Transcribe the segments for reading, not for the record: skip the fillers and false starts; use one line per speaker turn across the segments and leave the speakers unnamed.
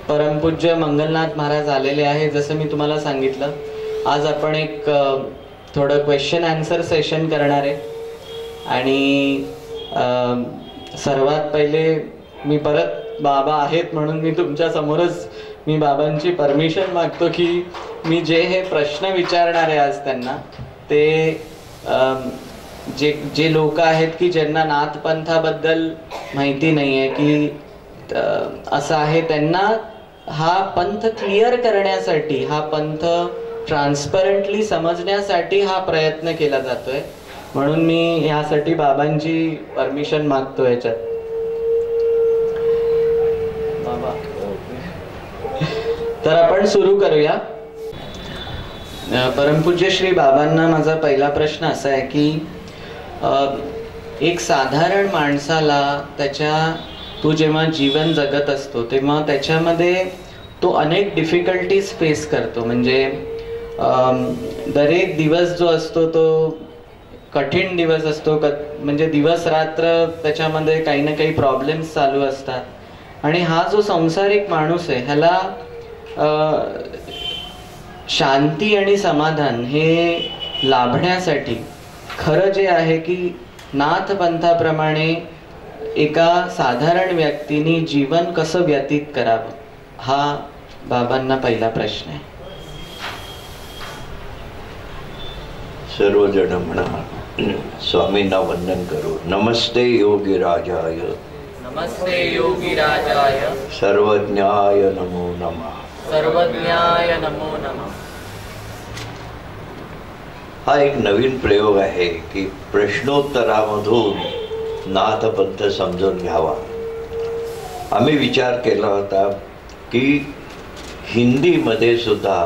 परमपूज्य मंगलनाथ महाराज आलेले आहे. जसं मी तुम्हाला सांगितलं, आज आपण एक थोडं क्वेश्चन आन्सर सेशन करणार आहे. आणि सर्वात पहिले मी परत बाबा आहेत म्हणून मी तुमच्या समोरच मी बाबांची परमिशन मागतो की मी जे हे प्रश्न विचारणार आहे आज त्यांना, ते जे लोक आहेत की ज्यांना नाथपंथाबद्दल माहिती नाही आहे की असं आहे, त्यांना हा पंथ क्लिअर करण्यासाठी, हा पंथ ट्रान्सपरंटली समजण्यासाठी हा प्रयत्न केला जातोय. म्हणून मी यासाठी बाबांची परमिशन मागतो याच्यात. बाबा, तर आपण सुरू करूया. परमपूज्य श्री बाबांना माझा पहिला प्रश्न असा आहे की एक साधारण माणसाला तो जेव्हा जीवन जगत असतो तेव्हा त्याच्यामध्ये तो अनेक डिफिकल्टीज फेस करतो. म्हणजे दरेक दिवस जो असतो तो कठीण दिवस असतो. म्हणजे दिवस रात्र त्याच्यामध्ये काही ना काही प्रॉब्लेम्स चालू असतात. आणि हा जो संसारिक माणूस आहे ह्याला शांती आणि समाधान हे लाभण्यासाठी खरं जे आहे की नाथपंथाप्रमाणे एका साधारण व्यक्तीने जीवन कसं व्यतीत करावं, हा बाबांना पहिला प्रश्न आहे.
सर्वजण म्हणा, स्वामींना वंदन करू. नमस्ते योगी राजाय,
नमस्ते योगी राजाय,
सर्वज्ञाय नमो नमः,
सर्वज्ञाय नमो नमः.
हा एक नवीन प्रयोग आहे की प्रश्नोत्तरामधून नाथपंथ समजून घ्यावा. आम्ही विचार केला होता की हिंदीमध्ये सुद्धा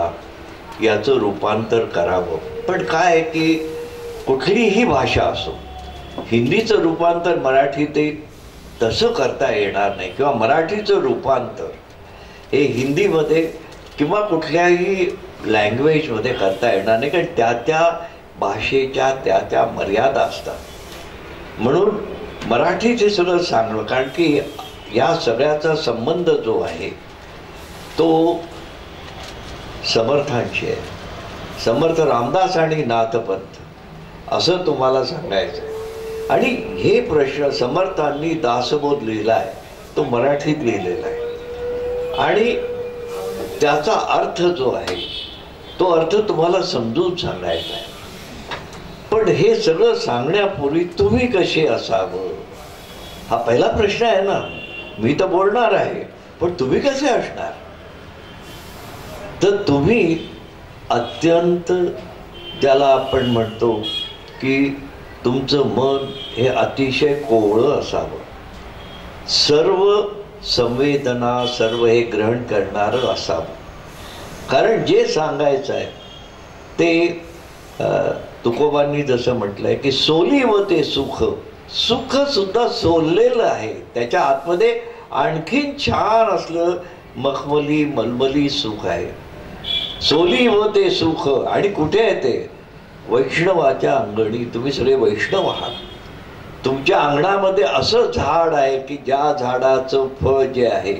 याचं रूपांतर करावं. पण काय आहे की कुठलीही भाषा असो, हिंदीचं रूपांतर मराठी ते तसं करता येणार नाही, किंवा मराठीचं रूपांतर हे हिंदीमध्ये किंवा कुठल्याही लँग्वेजमध्ये करता येणार नाही, कारण त्या त्या भाषेच्या त्या मर्यादा असतात. म्हणून मराठीत हे सगळं सांगणं, कारण की या सगळ्याचा संबंध जो आहे तो समर्थांशी आहे. समर्थ रामदास आणि नाथपंथ असं तुम्हाला सांगायचं आहे. आणि हे प्रश्न समर्थांनी दासबोध लिहिला आहे, तो मराठीत लिहिलेला आहे. आणि त्याचा अर्थ जो आहे तो अर्थ तुम्हाला समजून सांगायचा आहे. पण हे सगळं सांगण्यापूर्वी तुम्ही कसे असावं हा पहिला प्रश्न आहे ना. मी तर बोलणार आहे, पण तुम्ही कसे असणार? तर तुम्ही अत्यंत, ज्याला आपण म्हणतो की तुमचं मन हे अतिशय कोवळं असावं, सर्व संवेदना, सर्व हे ग्रहण करणारं असावं. कारण जे सांगायचं आहे ते तुकोबांनी जसं म्हटलंय की सोली व ते सुख, सुख सुद्धा सोललेलं आहे. त्याच्या आतमध्ये आणखीन छान असलं मखमली मलमली सुख आहे. सोली व ते सुख. आणि कुठे आहे ते? वैष्णवाच्या अंगणी. तुम्ही सगळे वैष्णव आहात. तुमच्या अंगणामध्ये असं झाड आहे की ज्या झाडाचं फळ जे आहे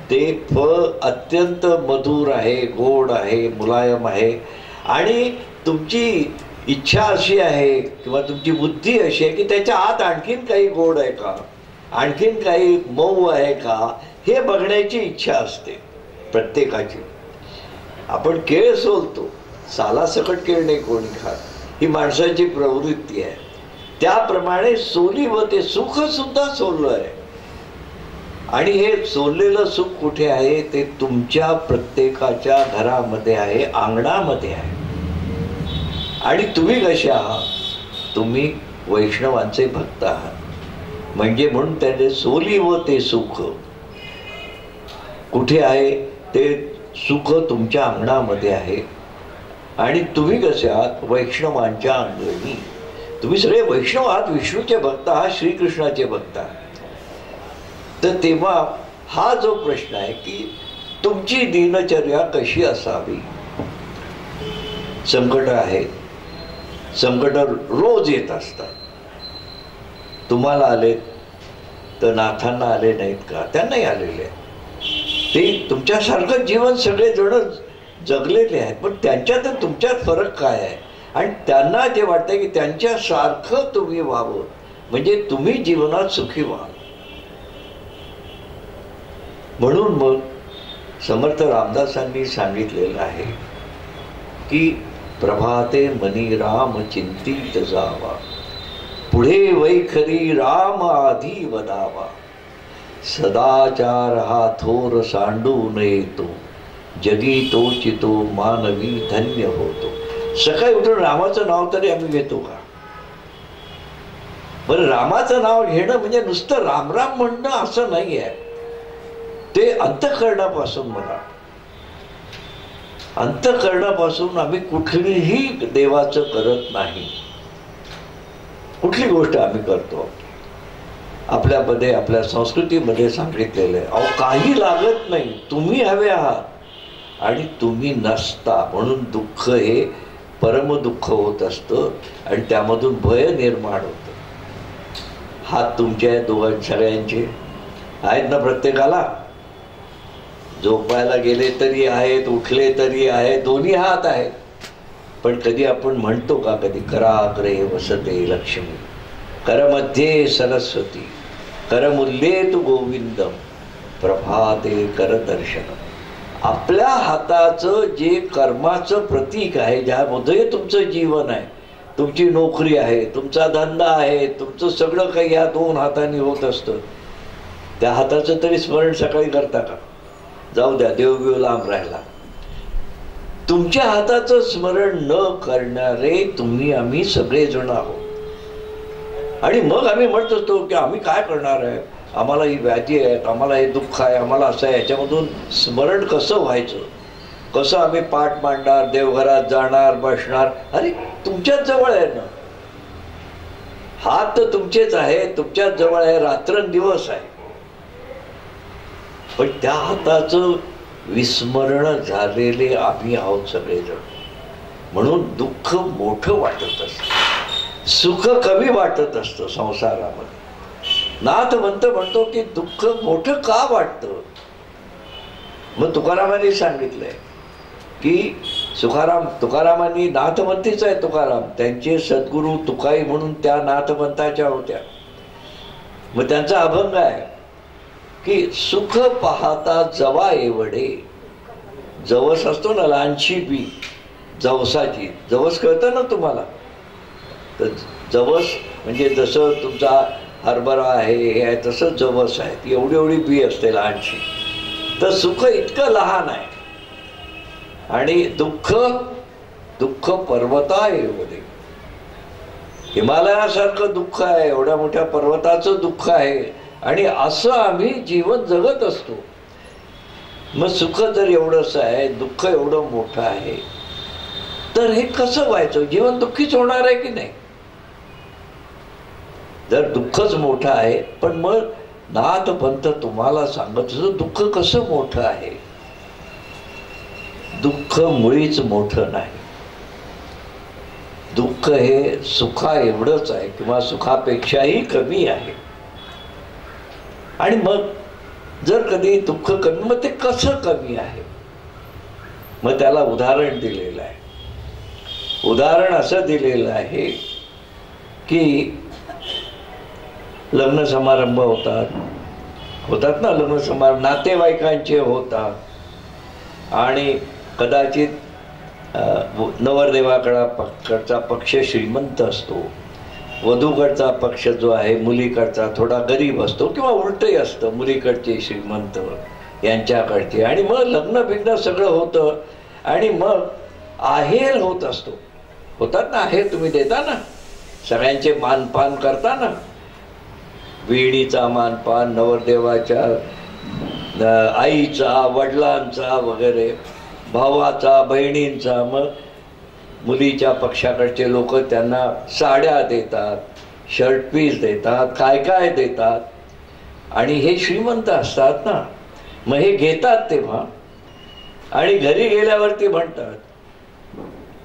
ते फळ अत्यंत मधुर आहे, गोड आहे, मुलायम आहे. आणि तुमची इच्छा अशी आहे किंवा तुमची बुद्धी अशी आहे की त्याच्या आत आणखीन काही गोड आहे का, आणखीन काही मऊ आहे का, हे बघण्याची इच्छा असते प्रत्येकाची. आपण केळ सोलतो, सालासकट केळ नाही कोणी खात, ही माणसाची प्रवृत्ती आहे. त्याप्रमाणे सोली व ते सुख सुद्धा सोललं आहे. आणि हे सोललेलं सुख कुठे आहे? ते तुमच्या प्रत्येकाच्या घरामध्ये आहे, अंगणामध्ये आहे. आणि तुम्ही कसे आहात? तुम्ही वैष्णवांचे भक्त आहात. म्हणजे म्हणून त्याने सोली व ते सुख कुठे आहे? ते सुख तुमच्या अंगणामध्ये आहे. आणि तुम्ही कसे आहात? वैष्णवांच्या अंगणी. तुम्ही सगळे वैष्णव आहात, विष्णूचे भक्त आहात, श्रीकृष्णाचे भक्त आहात. तर तेव्हा हा जो प्रश्न आहे की तुमची दिनचर्या कशी असावी. संकट आहेत, संकट रोज येत असतात. तुम्हाला आले तर नाथांना आले नाहीत का? त्यांनाही आलेले. ते तुमच्यासारखं जीवन सगळे जण जगलेले आहेत, पण त्यांच्यात तुमच्यात फरक काय आहे? आणि त्यांना जे वाटतं की त्यांच्यासारखं तुम्ही व्हावं म्हणजे तुम्ही जीवनात सुखी व्हाल. म्हणून मग समर्थ रामदासांनी सांगितलेलं आहे की प्रभाते मनी राम चिंतित जावा, पुढे वैखरी राम आधी वदावा, सदाचार हा थोर सांडू नये तो, जगी तोची तो मानवी धन्य होतो. सकाळी उठून रामाचं नाव तरी आम्ही घेतो का? बरं, रामाचं नाव घेणं म्हणजे नुसतं राम राम म्हणणं असं नाही आहे. ते अंतःकरणापासून म्हणा. अंतःकरणापासून आम्ही कुठलीही देवाचं करत नाही. कुठली गोष्ट आम्ही करतो आपल्यामध्ये, आपल्या संस्कृतीमध्ये सांगितलेलं आहे, अहो काही लागत नाही, तुम्ही हवे आहात आणि तुम्ही नसता म्हणून दुःख हे परम दुःख होत असतं आणि त्यामधून भय निर्माण होतं. हात तुमचे आहेत, दोघांचे सगळ्यांचे आहेत ना, प्रत्येकाला. झोपायला गेले तरी आहेत, उठले तरी आहेत, दोन्ही हात आहेत. पण कधी आपण म्हणतो का कधी कराग्रे वसते लक्ष्मी, करमध्ये सरस्वती, करमुल्येत गोविंदम, प्रभाते करदर्शनम. आपल्या हाताचं जे कर्माचं प्रतीक आहे, ज्यामध्ये तुमचं जीवन आहे, तुमची नोकरी आहे, तुमचा धंदा आहे, तुमचं सगळं काही या दोन हातांनी होत असतं, त्या हाताचं तरी स्मरण सकाळी करता का? जाऊ द्या, देवबिव लांब राहिला. तुमच्या हाताचं स्मरण न करणारे तुम्ही आम्ही सगळेजण आहोत. आणि मग आम्ही म्हणत असतो की आम्ही काय करणार आहे, आम्हाला ही व्याधी आहे, आम्हाला हे दुःख आहे, आम्हाला असं आहे. याच्यामधून स्मरण कसं व्हायचं, कसं आम्ही पाठ मांडणार, देवघरात जाणार, बसणार? अरे तुमच्याच जवळ आहे ना, हात तर तुमचेच आहे, तुमच्याच जवळ आहे, रात्रंदिवस आहे. पण त्या हाताचं विस्मरण झालेले आम्ही आहोत सगळेजण. म्हणून दुःख मोठं वाटत असतं, सुख कमी वाटत असतं संसारामध्ये. नाथमंत म्हणतो की दुःख मोठं का वाटतं? मग तुकारामांनी सांगितलंय की तुकारामांनी, नाथमंतीच आहे तुकाराम, त्यांचे सद्गुरू तुकाई म्हणून त्या नाथमंताच्या होत्या. मग त्यांचा अभंग आहे की सुख पाहता जवा एवढे, जवस असतो ना लहानशी बी जवसाची, जवस कळतं ना तुम्हाला? तर जवस म्हणजे जसं तुमचा हरभरा आहे हे आहे तसं जवस आहे, ती एवढी एवढी बी असते लहानशी. तर सुख इतकं लहान आहे आणि दुःख पर्वता एवढे, हिमालयासारखं दुःख आहे, एवढ्या मोठ्या पर्वताचं दुःख आहे. आणि असं आम्ही जीवन जगत असतो. मग सुख जर एवढंच आहे, दुःख एवढं मोठं आहे, तर हे कसं व्हायचं? जीवन दुःखीच होणार आहे की नाही? जर दुःखच मोठं आहे, पण मग नाथपंथ तुम्हाला सांगत दुःख कसं मोठं आहे? दुःख मुळीच मोठं नाही. दुःख हे सुखा एवढंच आहे किंवा सुखापेक्षाही कमी आहे. आणि मग जर कधी दुःख कमी, मग ते कसं कमी आहे? मग त्याला उदाहरण दिलेलं आहे. उदाहरण असं दिलेलं आहे की लग्न समारंभ होतात ना, लग्न समारंभ नातेवाईकांचे होतात आणि कदाचित नवरदेवाकडचा पक्ष श्रीमंत असतो, वधूकडचा पक्ष जो आहे मुलीकडचा थोडा गरीब असतो, किंवा उलटही असतं, मुलीकडचे श्रीमंत यांच्याकडचे. आणि मग लग्न बिग्न सगळं होतं आणि मग आहेर होत असतो. होतात ना आहेर, तुम्ही देता ना, सगळ्यांचे मानपान करता ना, विहिणीचा मानपान, नवरदेवाच्या आईचा, वडिलांचा वगैरे, भावाचा, बहिणींचा. मग मुलीच्या पक्षाकडचे लोक त्यांना साड्या देतात, शर्ट पीस देतात, काय काय देतात. आणि हे श्रीमंत असतात ना, मग हे घेतात तेव्हा आणि घरी गेल्यावरती म्हणतात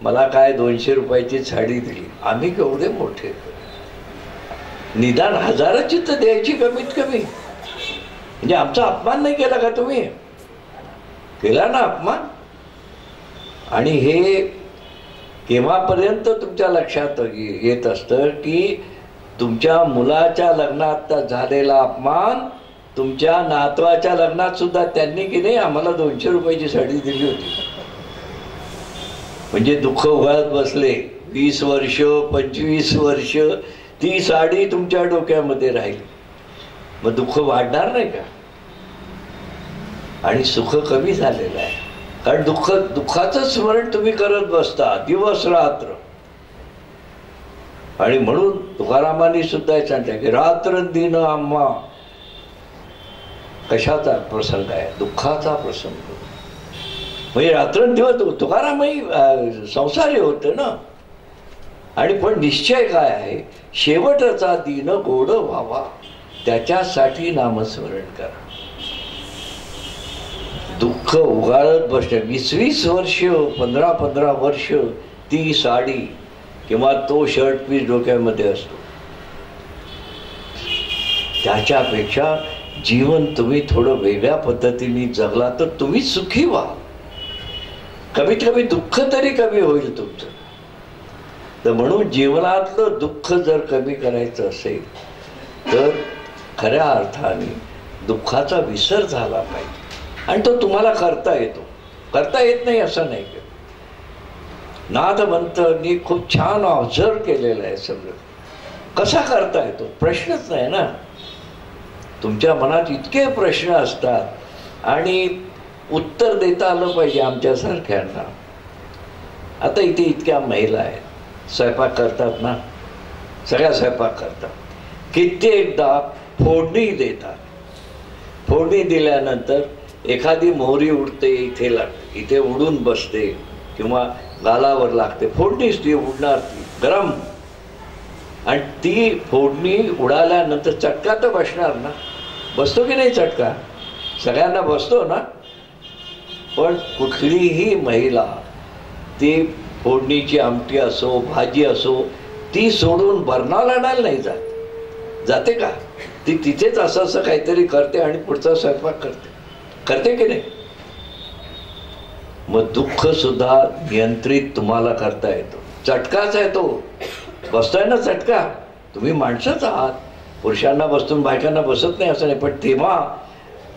मला काय 200 रुपयाची साडी दिली, आम्ही केवढे मोठे, निदान 1000ची तर द्यायची कमीत कमी, म्हणजे आमचा अपमान नाही केला का तुम्ही? केला ना अपमान. आणि हे केव्हापर्यंत तुमच्या लक्षात येत असतं की तुमच्या मुलाच्या लग्नात झालेला अपमान तुमच्या नातवाच्या लग्नात सुद्धा त्यांनी की नाही आम्हाला 200 रुपयाची साडी दिली होती. म्हणजे दुःख उगाळत बसले. 20 वर्ष 25 वर्ष ती साडी तुमच्या डोक्यामध्ये राहील. मग दुःख वाढणार नाही का? आणि सुख कमी झालेलं आहे. कारण दुःखाचं स्मरण तुम्ही करत बसता दिवस रात्र. आणि म्हणून तुकारामांनी सुद्धा सांगितलं की रात्रंदिन आम्हा. कशाचा प्रसंग आहे? दुःखाचा प्रसंग. म्हणजे रात्रंदिवस तुकारामही संसारी होते ना. आणि पण निश्चय काय आहे? शेवटचा दिन गोड व्हावा त्याच्यासाठी नामस्मरण करा. दुःख उगाळत बसणे 20-20 वर्ष 15-15 वर्ष ती साडी किंवा तो शर्ट पीस डोक्यामध्ये असतो. त्याच्यापेक्षा जीवन तुम्ही थोडं वेगळ्या पद्धतीने जगला तर तुम्ही सुखी व्हा. कमीत कमी दुःख तरी कमी होईल तुमचं. तर म्हणून जीवनातलं दुःख जर कमी करायचं असेल तर खऱ्या अर्थाने दुःखाचा विसर झाला पाहिजे. आणि तो तुम्हाला करता येतो. करता येत नाही असं नाही. नाथमंतांनी खूप छान ऑब्झर्व केलेलं आहे सगळं. कसा करता येतो प्रश्नच नाही ना. तुमच्या मनात इतके प्रश्न असतात आणि उत्तर देता आलं पाहिजे आमच्यासारख्यांना. आता इथे इतक्या महिला आहेत, स्वयंपाक करतात ना, सगळ्या स्वयंपाक करतात. कित्येकदा फोडणी देतात. फोडणी दिल्यानंतर एखादी मोहरी उडते, इथे लागते, इथे उडून बसते किंवा गालावर लागते. फोडणीच ती उडणार, ती गरम. आणि ती फोडणी उडाल्यानंतर चटका तर बसणार ना. बसतो की नाही चटका? सगळ्यांना बसतो ना. पण कुठलीही महिला ती फोडणीची आमटी असो भाजी असो ती सोडून बर्नाल आणायला नाही जात. जाते का? ती तिथेच असं असं काहीतरी करते आणि पुढचा स्वयंपाक करते की नाही? मग दुःख सुद्धा नियंत्रित तुम्हाला करता येतो. चटकाच आहे तो. बसतोय ना चटका. तुम्ही माणसंच आहात. पुरुषांना बसतून बायकांना बसत नाही असं नाही. पण तेव्हा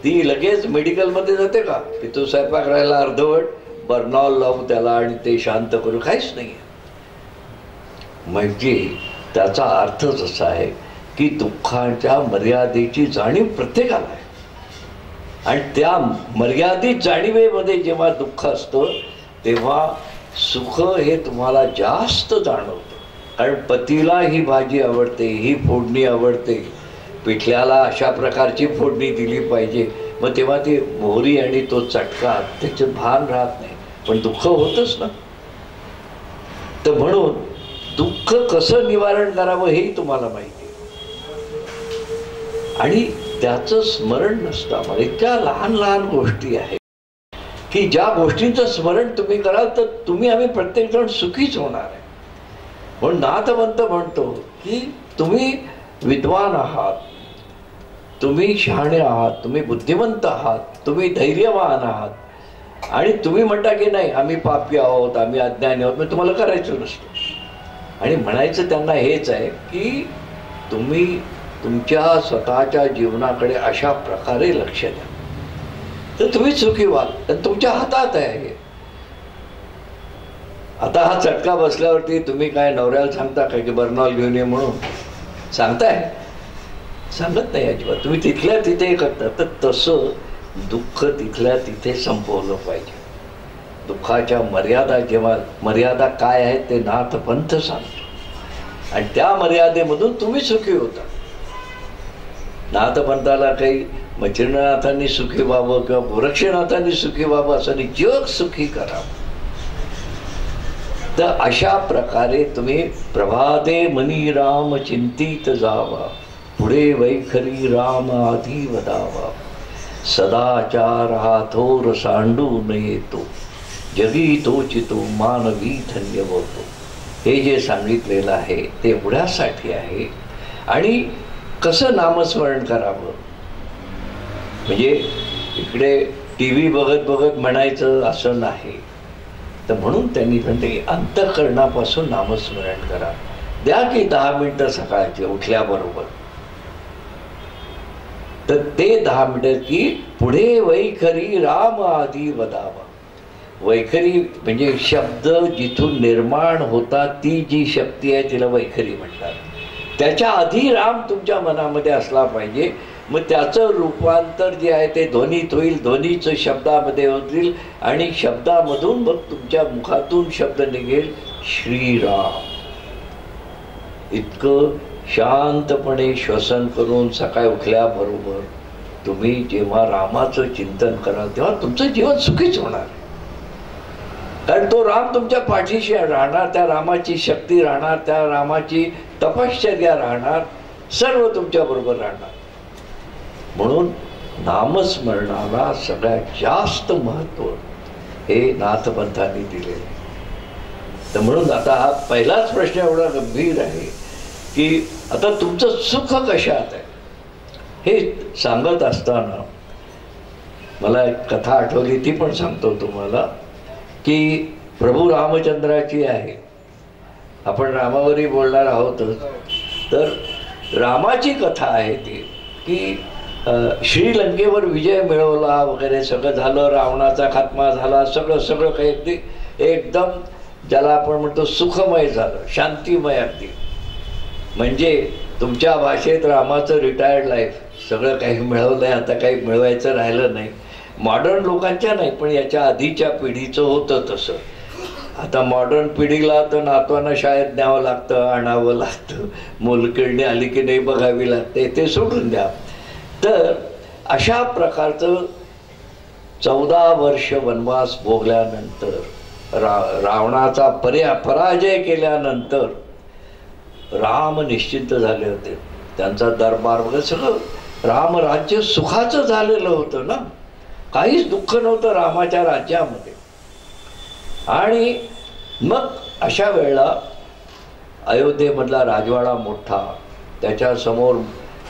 ती लगेच मेडिकलमध्ये जाते का? की तो स्वयंपाक राहिला अर्धवट, बर्नॉल लावू त्याला आणि ते शांत करू. काहीच नाही. म्हणजे त्याचा अर्थच असा आहे की दुःखाच्या मर्यादेची जाणीव प्रत्येकाला आहे. आणि त्या मर्यादित जाणीवेमध्ये जेव्हा दुःख असतं तेव्हा सुख हे तुम्हाला जास्त जाणवतं. कारण पतीला ही भाजी आवडते, ही फोडणी आवडते, पिठल्याला अशा प्रकारची फोडणी दिली पाहिजे. मग तेव्हा ती मोहरी आणि तो चटका त्याचं भान राहत नाही. पण दुःख होतच ना. तर म्हणून दुःख कसं निवारण करावं हेही तुम्हाला माहिती आहे. आणि त्याचं स्मरण नसतं आम्हाला. इतक्या लहान लहान गोष्टी आहेत की ज्या गोष्टींचं स्मरण तुम्ही कराल तर तुम्ही आम्ही प्रत्येक जण सुखीच होणार आहे. म्हणून नाथमंत म्हणतो की तुम्ही विद्वान आहात, तुम्ही शहाणे आहात, तुम्ही बुद्धिमंत आहात, तुम्ही धैर्यवान आहात. आणि तुम्ही म्हणता की नाही आम्ही पापी आहोत, आम्ही अज्ञानी आहोत. मग तुम्हाला करायचं नसतं. आणि म्हणायचं त्यांना हेच आहे की तुम्ही तुमच्या स्वतःच्या जीवनाकडे अशा प्रकारे लक्ष द्या तर तुम्ही सुखी व्हाल. तर तुमच्या हातात आहे. आता हा चटका बसल्यावरती तुम्ही काय नवऱ्याला सांगता काय की बर्नॉल घेऊन ये म्हणून? सांगताय? सांगत नाही अजिबात. तुम्ही तिथल्या तिथे करता. तर तसं दुःख तिथल्या तिथे संपवलं पाहिजे. दुःखाच्या मर्यादा जेव्हा मर्यादा काय आहेत ते नाथपंथ सांगतो. आणि त्या मर्यादेमधून तुम्ही सुखी होता. नाथपंथाला काही मच्छिंद्रनाथांनी सुखी व्हावं किंवा गोरक्षनाथांनी सुखी व्हावं असं नाही. जग सुखी करावं. तर अशा प्रकारे तुम्ही प्रभाते मनी राम चिंतित जावा, पुढे वैखरी राम आधी वदावा, सदाचार हा थोर सांडून येतो, जगी तोचितो मानवी धन्य होतो. हे जे सांगितलेलं आहे ते एवढ्यासाठी आहे. आणि कसं नामस्मरण करावं म्हणजे इकडे TV बघत बघत म्हणायचं असं नाही. तर म्हणून त्यांनी म्हणते अंतःकरणापासून नामस्मरण करा. द्या की 10 मिनिटं सकाळचे उठल्याबरोबर. तर ते 10 मिनिटं की पुढे वैखरी राम आधी वदावा. वैखरी म्हणजे शब्द जिथून निर्माण होतात ती जी शक्ती आहे तिला वैखरी म्हणतात. त्याच्या आधी राम तुमच्या मनामध्ये असला पाहिजे. मग त्याचं रूपांतर जे आहे ते ध्वनीत होईल, ध्वनीचं शब्दामध्ये होतील आणि शब्दामधून मग तुमच्या मुखातून शब्द निघेल श्रीराम. इतकं शांतपणे श्वसन करून सकाळी उठल्याबरोबर तुम्ही जेव्हा रामाचं चिंतन कराल तेव्हा तुमचं जीवन सुखीच होणार. कारण तो राम तुमच्या पाठीशी राहणार, त्या रामाची शक्ती राहणार, त्या रामाची तपश्चर्या राहणार, सर्व तुमच्या बरोबर राहणार. म्हणून नामस्मरणाला सगळ्यात जास्त महत्व हे नाथपंथांनी दिलेले. तर म्हणून आता हा पहिलाच प्रश्न एवढा गंभीर आहे की आता तुमचं सुख कशात आहे हे सांगत असताना मला एक कथा आठवली, ती पण सांगतो तुम्हाला की प्रभू रामचंद्राची आहे. आपण रामावरही बोलणार आहोतच. तर रामाची कथा आहे ती की श्रीलंकेवर विजय मिळवला वगैरे सगळं झालं, रावणाचा खात्मा झाला, सगळं काही अगदी एकदम ज्याला आपण म्हणतो सुखमय झालं, शांतिमय अगदी. म्हणजे तुमच्या भाषेत रामाचं रिटायर्ड लाईफ, सगळं काही मिळवलंय, आता काही मिळवायचं राहिलं नाही. मॉडर्न लोकांच्या नाही पण याच्या आधीच्या पिढीचं होतं तसं. आता मॉडर्न पिढीला तर नातवांना शाळेत न्यावं लागतं, आणावं लागतं, मुलकिळणी आली की नाही बघावी लागते, ते सोडून द्या. तर अशा प्रकारचं 14 वर्ष वनवास भोगल्यानंतर रावणाचा पराजय केल्यानंतर राम निश्चिंत झाले होते. त्यांचा दरबार वगैरे सगळं रामराज्य सुखाचं झालेलं होतं ना, काहीच दुःख नव्हतं रामाच्या राज्यामध्ये. आणि मग अशा वेळेला अयोध्येमधला राजवाडा मोठा, त्याच्यासमोर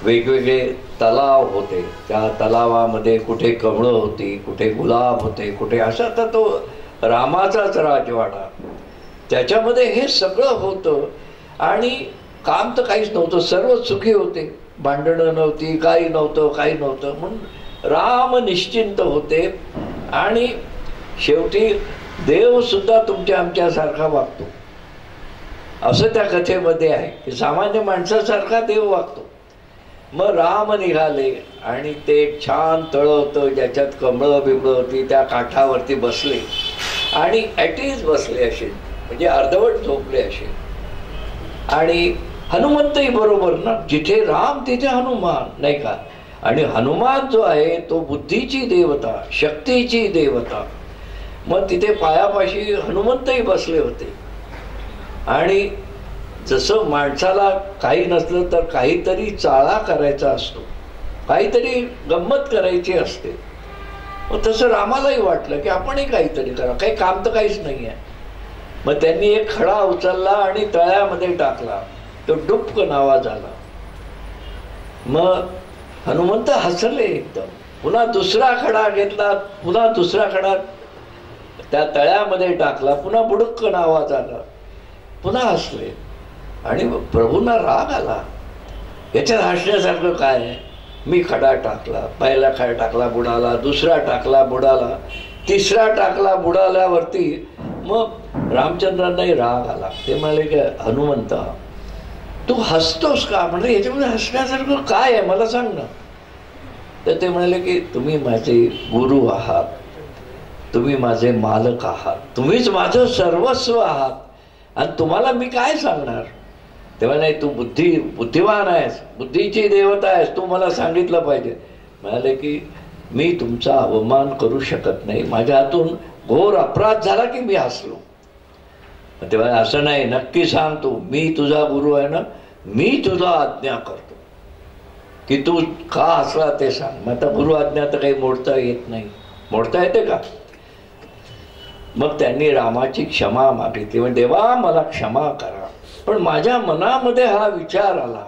वेगवेगळे तलाव होते, त्या तलावामध्ये कुठे कमळं होती, कुठे गुलाब होते, कुठे असं. तर तो रामाचाच राजवाडा, त्याच्यामध्ये हे सगळं होतं. आणि काम तर काहीच नव्हतं, सर्व सुखी होते, भांडणं नव्हती, काही नव्हतं. म्हणून राम निश्चिंत होते. आणि शेवटी देव सुद्धा तुमच्या आमच्यासारखा वागतो असं त्या कथेमध्ये आहे की सामान्य माणसासारखा देव वागतो. मग राम निघाले आणि ते एक छान तळं होतं ज्याच्यात कमळं बिमळं होती, त्या काठावरती बसले आणि ॲटीज बसले असे, म्हणजे अर्धवट झोपले असे. आणि हनुमंतही बरोबर ना, जिथे राम तिथे हनुमान, नाही का. आणि हनुमान जो आहे तो बुद्धीची देवता, शक्तीची देवता. मग तिथे पायापाशी हनुमंतही बसले होते. आणि जसं माणसाला काही नसलं तर काहीतरी चाळा करायचा असतो, काहीतरी गंमत करायची असते, मग तसं रामालाही वाटलं की आपणही काहीतरी करा, काही काम तर काहीच नाही आहे. मग त्यांनी एक खडा उचलला आणि तळ्यामध्ये टाकला, तो डुबक नावा झाला. मग हनुमंत हसले एकदम. पुन्हा दुसरा खडा घेतला, पुन्हा दुसरा खडा त्या तळ्यामध्ये टाकला, पुन्हा बुडक्क नावा झाला, पुन्हा हसले. आणि प्रभूंना राग आला, याच्यात हसण्यासारखं काय आहे. मी खडा टाकला, पहिला खडा टाकला बुडाला, दुसरा टाकला बुडाला, तिसरा टाकला बुडाल्यावरती मग रामचंद्रांनाही राग आला. ते म्हणाले की हनुमंत तू हसतोस का, म्हणजे याच्यामध्ये हसण्यासारखं काय आहे मला सांग ना. तर ते म्हणाले की तुम्ही माझे गुरु आहात, तुम्ही माझे मालक आहात, तुम्हीच माझं सर्वस्व आहात, आणि तुम्हाला मी काय सांगणार. तेव्हा नाही, तू बुद्धिवान आहेस, बुद्धीची देवता आहेस, तू मला सांगितलं पाहिजे. म्हणाले की मी तुमचा अवमान करू शकत नाही, माझ्या हातून घोर अपराध झाला की मी हसलो. तेव्हा असं नाही, नक्की सांग तू, मी तुझा गुरु आहे ना, मी तुझा आज्ञा करतो की तू का हसला ते सांग. मग आता गुरु आज्ञा तर काही मोडता येत नाही, मोडता येते का. मग त्यांनी रामाची क्षमा मागितली. म्हणजे देवा मला क्षमा करा, पण माझ्या मनामध्ये हा विचार आला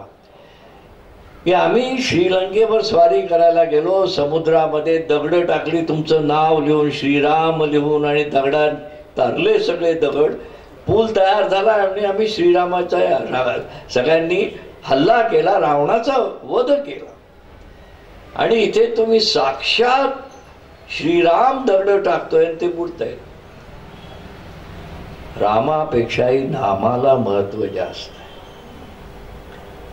की आम्ही श्रीलंकेवर स्वारी करायला गेलो, समुद्रामध्ये दगड टाकली, तुमचं नाव लिहून, श्रीराम लिहून, आणि दगडात तरले सगळे दगड, पूल तयार झाला आणि आम्ही श्रीरामाचा सगळ्यांनी हल्ला केला, रावणाचा वध केला. आणि इथे तुम्ही साक्षात श्रीराम दगड टाकतोय आणि ते बुडताय. रामापेक्षाही नामाला महत्व जास्त आहे,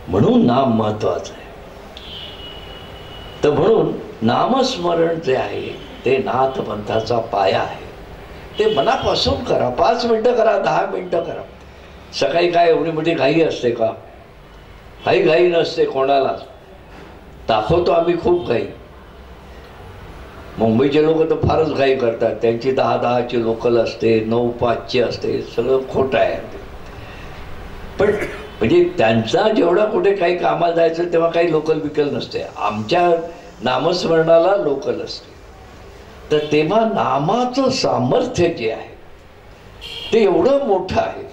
म्हणून नाम महत्वाचं आहे. तर म्हणून नामस्मरण जे आहे ते नाथपंथाचा पाया आहे. ते मनापासून करा, 5 मिनिटं करा, 10 मिनिटं करा. सकाळी काय एवढी मोठी घाई असते का? घाई नसते कोणाला. दाखवतो आम्ही खूप घाई. मुंबईचे लोक तर फारच घाई करतात, त्यांची 10-10ची लोकल असते, 9-5ची असते, सगळं खोटं आहे. पण म्हणजे त्यांचा जेवढा कुठे काही कामाला जायचं तेव्हा काही लोकल बिकल नसते. आमच्या नामस्मरणाला लोकल असते. तर तेव्हा नामाचं सामर्थ्य जे आहे ते एवढं मोठं आहे.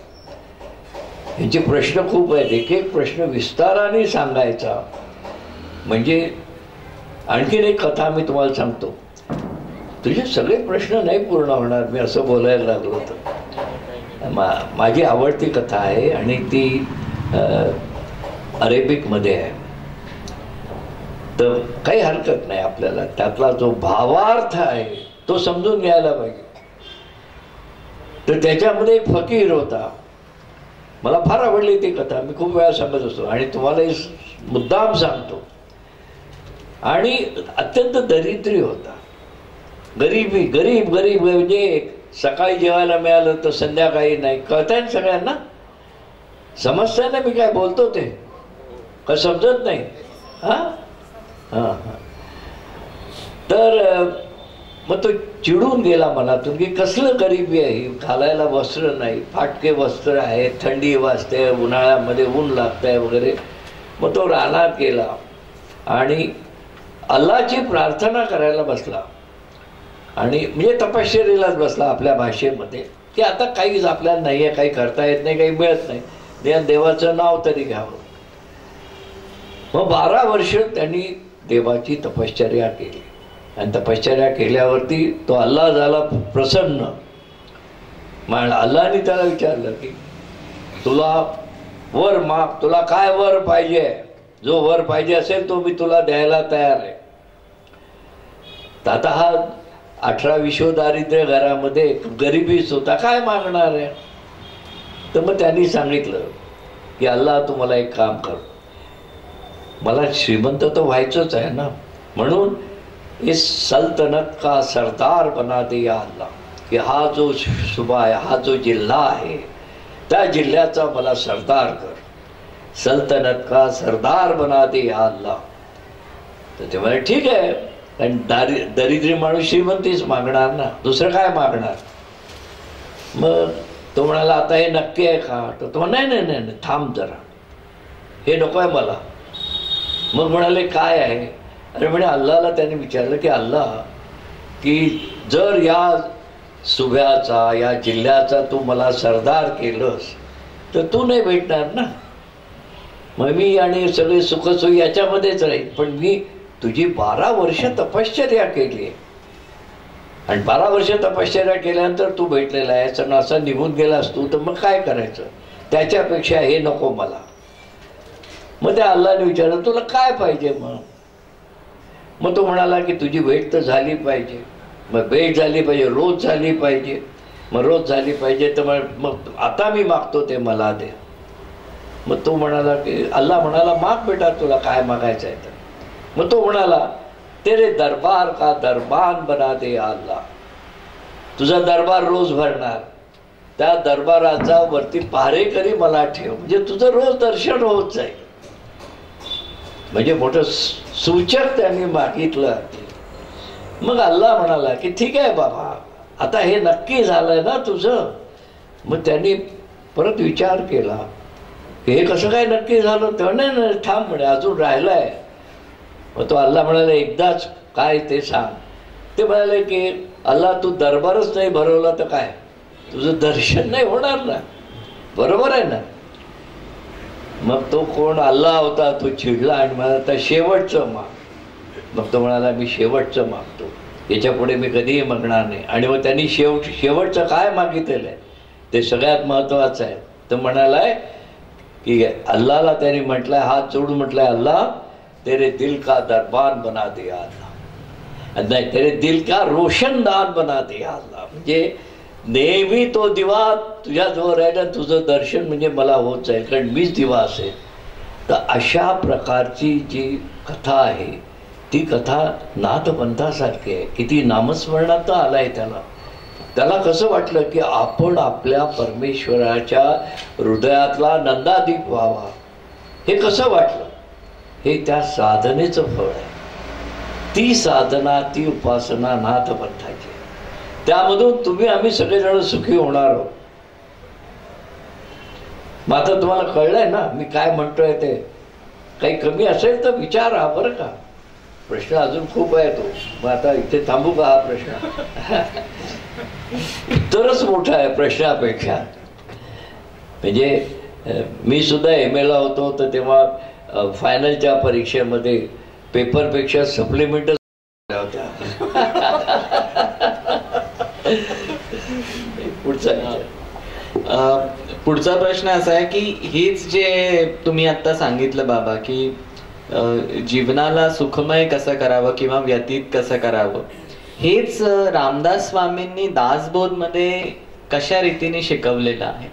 ह्यांचे प्रश्न खूप आहेत, एक एक प्रश्न विस्ताराने सांगायचा म्हणजे. आणखीन एक कथा मी तुम्हाला सांगतो. तुझे सगळे प्रश्न नाही पूर्ण होणार मी असं बोलायला लागलो तर. माझी आवडती कथा आहे आणि ती अरेबिकमध्ये आहे. तर काही हरकत नाही, आपल्याला त्यातला जो भावार्थ आहे तो समजून घ्यायला पाहिजे. तर त्याच्यामध्ये एक फकीर होता. मला फार आवडली ती कथा, मी खूप वेळा सांगत असतो आणि तुम्हाला मुद्दाम सांगतो. आणि अत्यंत दरिद्री होता, गरीब म्हणजे सकाळी जेवायला मिळालं तर संध्याकाळी नाही. कळतंय ना सगळ्यांना? समजतंय ना मी काय बोलतो ते? का समजत नाही? तर मग तो चिडून गेला मनातून की कसलं गरिबी आहे, घालायला वस्त्र नाही, फाटके वस्त्र आहे, थंडी वाजते, उन्हाळ्यामध्ये ऊन लागतंय वगैरे. मग तो रानात गेला आणि अल्लाची प्रार्थना करायला बसला. आणि म्हणजे तपश्चर्येलाच बसला आपल्या भाषेमध्ये, की आता काहीच आपल्याला नाही आहे, काही करता येत नाही, काही मिळत नाही, देवाचं नाव तरी घ्यावं. मग 12 वर्ष त्यांनी देवाची तपश्चर्या केली. आणि तपश्चर्या केल्यावरती तो अल्लाह झाला प्रसन्न. मग अल्लाहने त्याला विचारलं की तुला वर माग, तुला काय वर पाहिजे? जो वर पाहिजे असेल तो मी तुला द्यायला तयार आहे. तर आता हा 18 विश्वदारिद्र्य घरामध्ये गरिबीच होता, काय मागणार आहे? तर मग त्यांनी सांगितलं की अल्लाह तू मला एक काम कर, मला श्रीमंत तर व्हायचंच आहे ना, म्हणून इस सल्तनत का सरदार बना दे या अल्लाह. की हा जो सुबा आहे, हा जो जिल्हा आहे, त्या जिल्ह्याचा मला सरदार कर. सल्तनत का सरदार बना दे या अल्लाह. तर ते म्हणे ठीक आहे, कारण दरिद्री माणूस श्रीमंतीच मागणार ना, दुसरं काय मागणार. मग तो म्हणाला आता हे नक्की आहे का? तर तो नाही नाही नाही नाही थांब जरा, हे नको आहे मला. मग म्हणाले काय आहे? अरे म्हणे अल्लाहला त्याने विचारलं की अल्लाह, की जर या सुभ्याचा, या जिल्ह्याचा तू मला सरदार केलंस तर तू नाही भेटणार ना. मग मी आणि सगळे सुखसोयी याच्यामध्येच राहील, पण मी तुझी 12 वर्ष तपश्चर्या केली आहे आणि 12 वर्ष तपश्चर्या केल्यानंतर तू भेटलेला आहेस आणि असा निघून गेलास तू, तर मग काय करायचं? त्याच्यापेक्षा हे नको मला. मग त्या अल्लाहने विचारलं तुला काय पाहिजे? मग तो म्हणाला की तुझी भेट तर झाली पाहिजे. मग भेट झाली पाहिजे, रोज झाली पाहिजे. मग रोज झाली पाहिजे तर मग आता मी मागतो ते मला दे. मग तो म्हणाला की अल्लाह म्हणाला माग बेटा, तुला काय मागायचं आहे तर. मग तो म्हणाला तेरे दरबार का दरबान बना दे अल्लाह. तुझा दरबार रोज भरणार, त्या दरबाराचा वरती पहारेकरी मला ठेव, म्हणजे तुझं रोज दर्शन होत जाईल. म्हणजे मोठं सूचक त्यांनी मागितलं. मग अल्लाह म्हणाला की ठीक आहे बाबा, आता हे नक्की झालंय ना तुझं. मग त्यांनी परत विचार केला हे कसं काय नक्की झालं? तर नाही थांब म्हणे अजून राहिलंय. मग तो अल्लाह म्हणाला एकदाच काय ते सांग. ते म्हणाले की अल्लाह तू दरबारच नाही भरवला तर काय, तुझं दर्शन नाही होणार ना, बरोबर आहे ना. मग तो कोण अल्लाह होता तो चिडला आणि मला आता शेवटचं माग. मग तो म्हणाला मी शेवटचं मागतो, याच्या पुढे मी कधीही मागणार नाही. आणि मग त्यांनी शेवटचं काय मागितलेलं आहे ते सगळ्यात महत्वाचं आहे. तो म्हणालाय की अल्लाहला त्यांनी म्हटलंय, हात जोडून म्हटलंय, अल्लाह तेरे दिल का दरबान बना दे अल्लाह, नाही तेरे दिल का रोशनदान बना दे अल्लाह. म्हणजे नेहमी तो दिवा तुझ्याजवळ राहिला, तुझं दर्शन म्हणजे मला होत जाईल, कारण मीच दिवा असेल. तर अशा प्रकारची जी कथा आहे ती कथा नाथपंथासारखी आहे. किती नामस्मरणात आलाय त्याला कसं वाटलं की आपण आपल्या परमेश्वराच्या हृदयातला नंदादीप व्हावा. हे कसं वाटलं? हे त्या साधनेचं फळ आहे. ती साधना, ती उपासना नाथपंथाची. त्यामधून तुम्ही आम्ही सगळेजण सुखी होणार आहोत. मग आता तुम्हाला कळलंय ना मी काय म्हणतोय ते. काही कमी असेल तर विचारा बरं का. प्रश्न अजून खूप आहे तो. मग आता इथे थांबू का हा प्रश्न? उत्तरच मोठं आहे प्रश्नापेक्षा. म्हणजे मी सुद्धा MA ला होतो तर तेव्हा फायनलच्या परीक्षेमध्ये पेपरपेक्षा सप्लिमेंटच होत्या.
पुढचा प्रश्न असा आहे की हेच जे तुम्ही आता सांगितलं बाबा की जीवनाला सुखमय कसं करावं किंवा व्यतीत कसं करावं, हेच रामदास स्वामींनी दासबोध मध्ये कशा रीतीने शिकवलेलं आहे?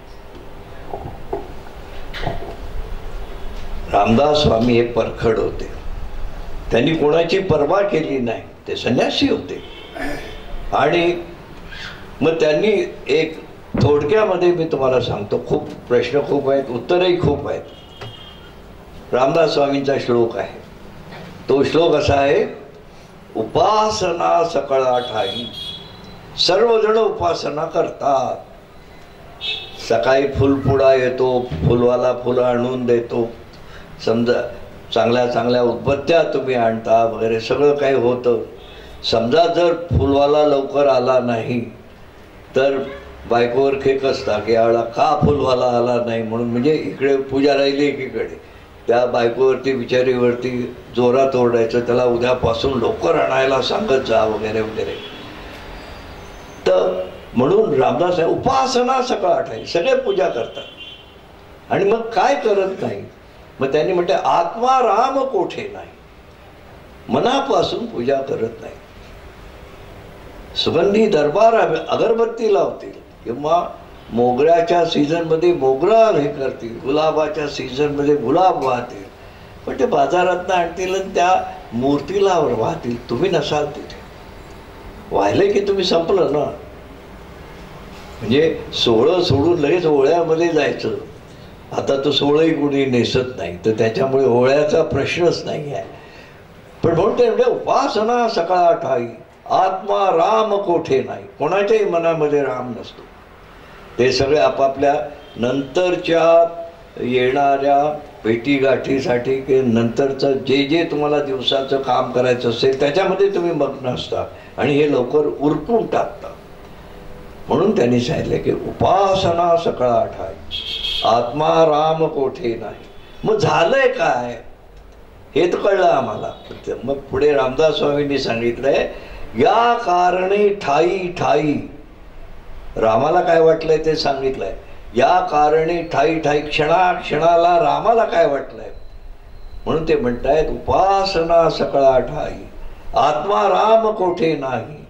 रामदास स्वामी हे परखड होते. त्यांनी कोणाची पर्वा केली नाही. ते संन्यासी होते. आणि मग त्यांनी एक थोडक्यामध्ये मी तुम्हाला सांगतो, खूप प्रश्न खूप आहेत, उत्तरही खूप आहेत. रामदास स्वामींचा श्लोक आहे. तो श्लोक असा आहे, उपासना सकळा ठाई. सर्वजण उपासना करतात. सकाळी फुलपुडा येतो, फुलवाला फुलं आणून देतो, समजा चांगल्या चांगल्या उदबत्त्या तुम्ही आणता वगैरे सगळं काही होतं. समजा जर फुलवाला लवकर आला नाही तर बायकोवर खेक असता की यावेळा का फुलवाला आला नाही म्हणून. म्हणजे इकडे पूजा राहिली एकीकडे, त्या बायकोवरती बिचारीवरती जोरात ओरडायचं, त्याला उद्यापासून लवकर आणायला सांगत जा वगैरे वगैरे. तर म्हणून रामदास उपासना सकाळ आठाई, सगळे पूजा करतात आणि मग काय करत नाही. मग त्यांनी म्हटलं आत्मा राम कोठे नाही, मनापासून पूजा करत नाही. सुगंधी दरबार अगरबत्ती लावतील किंवा मोगऱ्याच्या सीझन मध्ये मोगरा हे करतील, गुलाबाच्या सीझन मध्ये गुलाब वाहतील, पण ते बाजारात आणतील आणि त्या मूर्तीला वाहतील. तुम्ही नसाल तिथे. वाहिले की तुम्ही संपलं ना. म्हणजे सोहळं सोडून लगेच ओळ्यामध्ये जायचं. आता तो सोहळंही कोणी नेसत नाही तर त्याच्यामुळे ओळ्याचा प्रश्नच नाही आहे. पण म्हणते म्हणजे उपासना सकाळ ठाई, आत्मा राम कोठे नाही. कोणाच्याही मनामध्ये राम नसतो. ते सगळे आपापल्या नंतरच्या येणाऱ्या भेटीगाठीसाठी की नंतरचं जे जे तुम्हाला दिवसाचं काम करायचं असेल त्याच्यामध्ये तुम्ही मग्न असता आणि हे लवकर उरकून टाकता. म्हणून त्यांनी सांगितले की उपासना सकाळ ठाई, आत्मा राम कोठे नाही. मग झालंय काय हे तर कळलं आम्हाला. मग पुढे रामदास स्वामींनी सांगितलंय, या कारणे ठाई ठाई. रामाला काय वाटलंय ते सांगितलंय. या कारणे ठाई ठाई, क्षणाला रामाला काय वाटलंय म्हणून ते म्हणतायत उपासना सकळा ठाई, आत्मा राम कोठे नाही.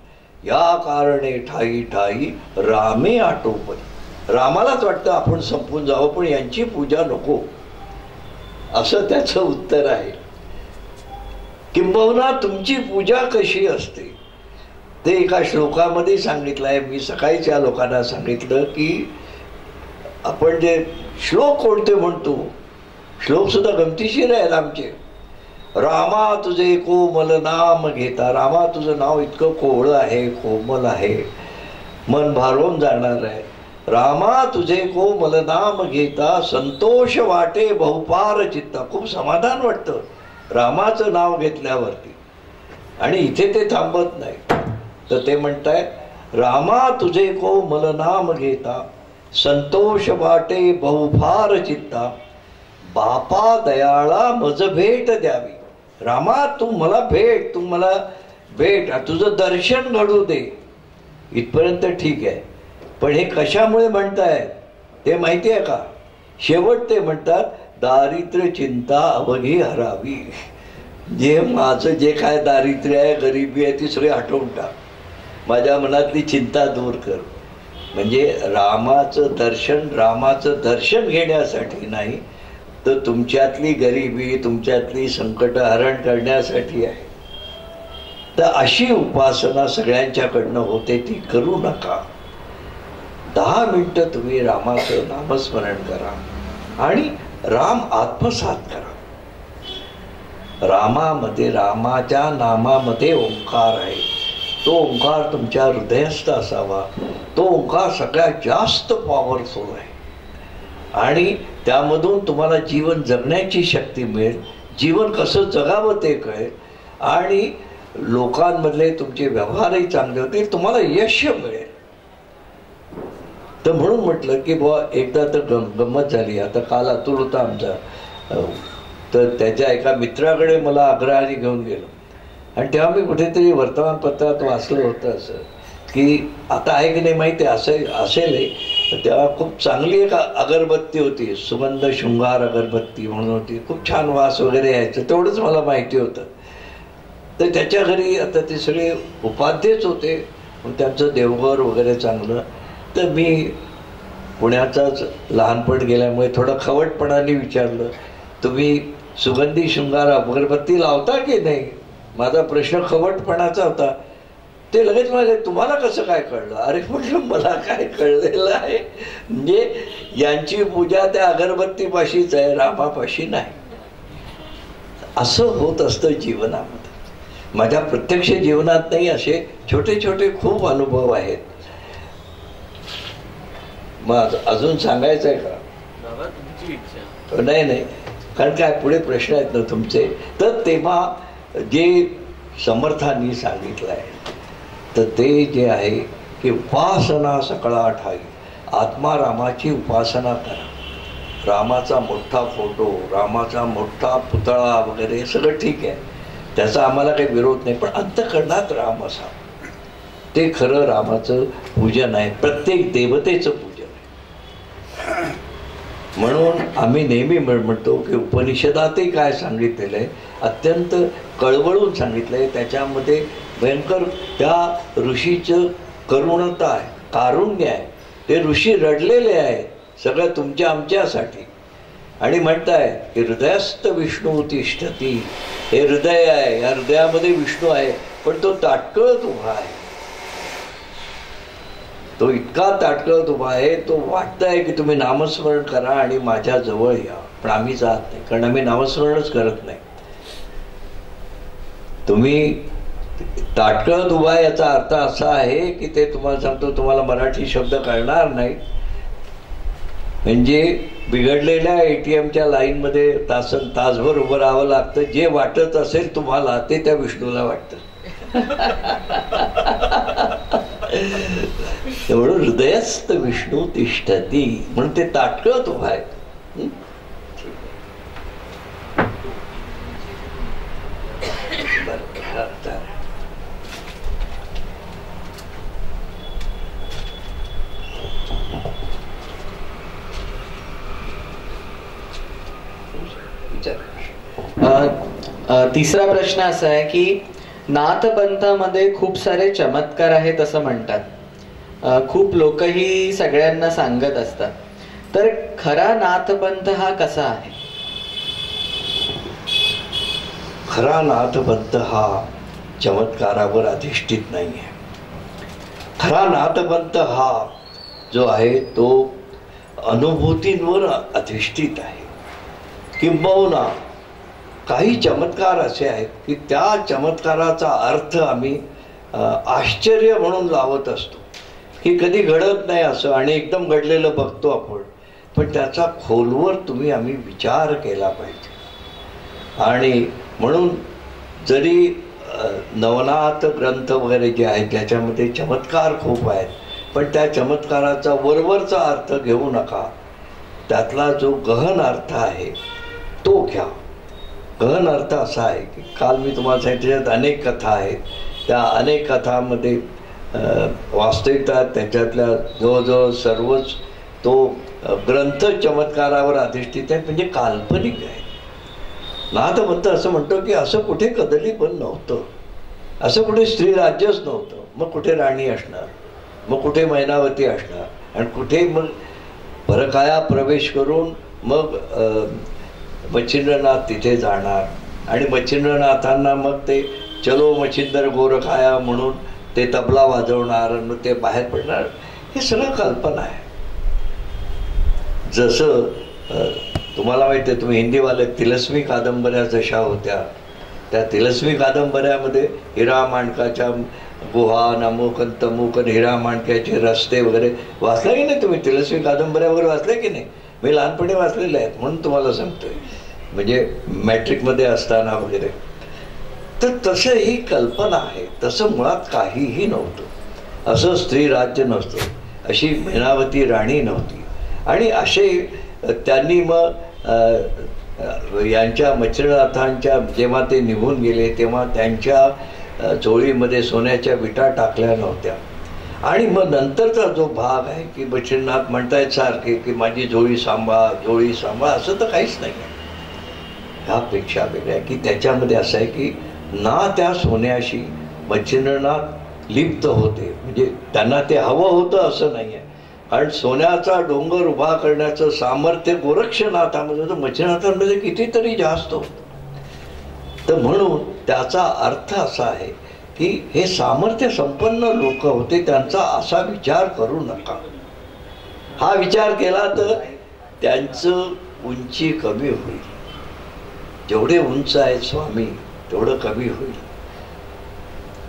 या कारणे ठाई ठाई, रामे आटोपरी. रामालाच वाटतं आपण संपून जावं पण यांची पूजा नको, असं त्याचं उत्तर आहे. किंबहुना तुमची पूजा कशी असते ते एका श्लोकामध्ये सांगितलं आहे. मी सकाळीच या लोकांना सांगितलं की आपण जे श्लोक कोणते म्हणतो, श्लोक सुद्धा गमतीशीर आहेत आमचे. रामा तुझे कोमल नाम घेता. रामा तुझं नाव इतकं कोवळं आहे, कोमल आहे, मन भारून जाणार आहे. रामा तुझे कोमल नाम घेता, संतोष वाटे बहुपार चित्ता. खूप समाधान वाटतं रामाचं नाव घेतल्यावरती. आणि इथे ते थांबत नाही तर ते म्हणतायत रामा तुझे कोमल नाम घेता, संतोष वाटे बहुफार चित्ता. बापा दयाळा मज भेट द्यावी. रामा तू मला भेट, तू मला भेट, तुझं दर्शन घडू दे. इथपर्यंत ठीक आहे, पण हे कशामुळे म्हणतायत ते माहिती आहे का? शेवट ते म्हणतात दारिद्र्य चिंता अवघी हरावी. जे माझं जे काय दारिद्र्य आहे, गरिबी आहे, ती सगळी हटवून टाक, माझ्या मनातली चिंता दूर कर. म्हणजे रामाचं दर्शन घेण्यासाठी नाही, तर तुमच्यातली गरिबी, तुमच्यातली संकट हरण करण्यासाठी आहे. तर अशी उपासना सगळ्यांच्याकडनं होते, ती करू नका. 10 मिनिटं तुम्ही रामाचं नामस्मरण करा आणि राम आत्मसात करा. रामाच्या नामामध्ये ओंकार आहे. तो ओंकार तुमच्या हृदयस्थ असावा. तो ओंकार सगळ्यात जास्त पॉवरफुल आहे आणि त्यामधून तुम्हाला जीवन जगण्याची शक्ती मिळेल. जीवन कसं जगावं ते कळेल आणि लोकांमधले तुमचे व्यवहारही चांगले होतील, तुम्हाला यश मिळेल. तर म्हणून म्हटलं की बुवा एकदा तर गंमत झाली. आता काल अतुल होता आमचा, तर त्याच्या एका मित्राकडे मला आग्रहाने घेऊन गेलो आणि तेव्हा मी कुठेतरी वर्तमानपत्रात वाचलं होतं असं की आता आहे की नाही माहिती असेल. तेव्हा खूप चांगली एक अगरबत्ती होती, सुगंध शृंगार अगरबत्ती म्हणून होती, खूप छान वास वगैरे यायचं, तेवढंच मला माहिती होतं. तर त्याच्या घरी आता ते सगळे उपाध्येच होते, त्यांचं देवघर वगैरे चांगलं. तर मी पुण्याचाच लहानपण गेल्यामुळे थोडं खवटपणाने विचारलं, तुम्ही सुगंधी शृंगार अगरबत्ती लावता की नाही? माझा प्रश्न खवटपणाचा होता. ते लगेच म्हणाले, तुम्हाला कसं काय कळलं? अरे म्हटलं, मला काय कळलेलं आहे, म्हणजे यांची पूजा त्या अगरबत्तीपाशीच आहे, रामापाशी नाही. असं होत असतं जीवनामध्ये. माझ्या प्रत्यक्ष जीवनात नाही, असे छोटे छोटे खूप अनुभव आहेत. मग अजून सांगायचं आहे का? नाही, कारण काय पुढे प्रश्न आहेत ना तुमचे. तर तेव्हा जे समर्थांनी सांगितलं आहे तर ते जे आहे की उपासना सकळा ठाई, आत्मा रामाची उपासना करा. रामाचा मोठा फोटो, रामाचा मोठा पुतळा वगैरे सगळं ठीक आहे, त्याचा आम्हाला काही विरोध नाही, पण अंतःकरणात राम असा, ते खरं रामाचं पूजन आहे, प्रत्येक देवतेचं पूजन आहे. म्हणून आम्ही नेहमी म्हणतो की उपनिषदातही काय सांगितलेलं आहे, अत्यंत कळवळून सांगितलं आहे. त्याच्यामध्ये भयंकर त्या ऋषीचं करुणता आहे, कारुण्य आहे. ते ऋषी रडलेले आहेत सगळं तुमच्या आमच्यासाठी आणि म्हणताय की हृदयस्थ विष्णू तिष्ठती. हे हृदय आहे, या हृदयामध्ये विष्णू आहे, पण तो ताटकळत उभा आहे. तो इतका ताटकळत उभा आहे, तो वाटतंय की तुम्ही नामस्मरण करा आणि माझ्या जवळ या, पण आम्ही जात नाही, कारण आम्ही नामस्मरणच करत नाही. तुम्ही ताटकळत उभा याचा अर्थ असा आहे की ते तुम्हाला सांगतो, तुम्हाला मराठी शब्द कळणार नाही. म्हणजे बिघडलेल्या ATMच्या लाईनमध्ये तासभर उभं राहावं लागतं. जे वाटत असेल तुम्हाला ते त्या विष्णूला वाटतं. एवढं हृदयस्थ विष्णू तिष्ठती, म्हणून ते ताटकळत उभा आहे.
तिसरा प्रश्न असा आहे की नाथपंथामध्ये खूप सारे चमत्कार आहेत असं म्हणतात, खूप लोकही सगळ्यांना सांगत असतात, तर खरा नाथपंथ हा कसा आहे?
खरा नाथपंथ हा चमत्कारावर अधिष्ठित नाही आहे. खरा नाथपंथ हा जो आहे तो अनुभूतींवर अधिष्ठित आहे. किंबहुना काही चमत्कार असे आहेत की त्या चमत्काराचा अर्थ आम्ही आश्चर्य म्हणून लावत असतो की कधी घडत नाही असं, आणि एकदम घडलेलं बघतो आपण, पण त्याचा खोलवर आम्ही विचार केला पाहिजे. आणि म्हणून जरी नवनाथ ग्रंथ वगैरे जे आहेत त्याच्यामध्ये चमत्कार खूप आहेत, पण त्या चमत्काराचा वरवरचा अर्थ घेऊ नका. त्यातला जो गहन अर्थ आहे तो घ्या. गहन अर्थ असा आहे की काल मी तुम्हाला सांगितलं त्याच्यात अनेक कथा आहेत. त्या अनेक कथांमध्ये वास्तविकता त्याच्यातल्या जवळजवळ सर्वच तो ग्रंथ चमत्कारावर अधिष्ठित आहे, म्हणजे काल्पनिक आहे. नाथपंथ असं म्हणतो की असं कुठे कदली पण नव्हतं, असं कुठे स्त्री राज्यच नव्हतं. मग कुठे राणी असणार, मग कुठे मैनावती असणार, आणि कुठे मग परकाया प्रवेश करून मग मच्छिंद्रनाथ तिथे जाणार, आणि मच्छिंद्रनाथांना मग ते चलो मच्छिंद्र गोरखाया म्हणून ते तबला वाजवणार, मग ते बाहेर पडणार. हे सगळं कल्पना आहे. जसं तुम्हाला माहिती आहे, तुम्ही हिंदीवाले तिलस्मी कादंबऱ्या जशा होत्या, त्या तिलस्मी कादंबऱ्यामध्ये हिरा माणकाच्या गुहा नमुक तमुक हिरा माणक्याचे रस्ते वगैरे वाचले की नाही तुम्ही? तिलस्मी कादंबऱ्या वगैरे वाचल्या की नाही? मी लहानपणी वाचलेल्या आहेत म्हणून तुम्हाला सांगतोय, म्हणजे मॅट्रिकमध्ये असताना वगैरे. तर तसं ही कल्पना आहे. तसं मुळात काहीही नव्हतं. असं स्त्री राज्य नव्हतं, अशी मैनावती राणी नव्हती. आणि असे त्यांनी मग यांच्या मच्छिंद्रनाथांच्या जेव्हा ते निघून गेले तेव्हा त्यांच्या झोळीमध्ये सोन्याच्या विटा टाकल्या नव्हत्या. आणि मग नंतरचा जो भाग आहे की मच्छिंद्रनाथ म्हणतायत सारखे की माझी झोळी सांभाळ, झोळी सांभाळ, असं तर काहीच नाही आहे. ह्यापेक्षा वेगळं आहे की त्याच्यामध्ये असं आहे की ना त्या सोन्याशी मच्छिंद्रनाथ लिप्त होते, म्हणजे त्यांना ते हवं होतं असं नाही आहे. कारण सोन्याचा डोंगर उभा करण्याचं सामर्थ्य गोरक्षनाथामध्ये होतं, मच्छिंद्रनाथांमध्ये कितीतरी जास्त होतं. तर म्हणून त्याचा अर्थ असा आहे की हे सामर्थ्य संपन्न लोक होते, त्यांचा असा विचार करू नका. हा विचार केला तर त्यांचं उंची कमी होईल. जेवढे उंच आहेत स्वामी तेवढं कमी होईल.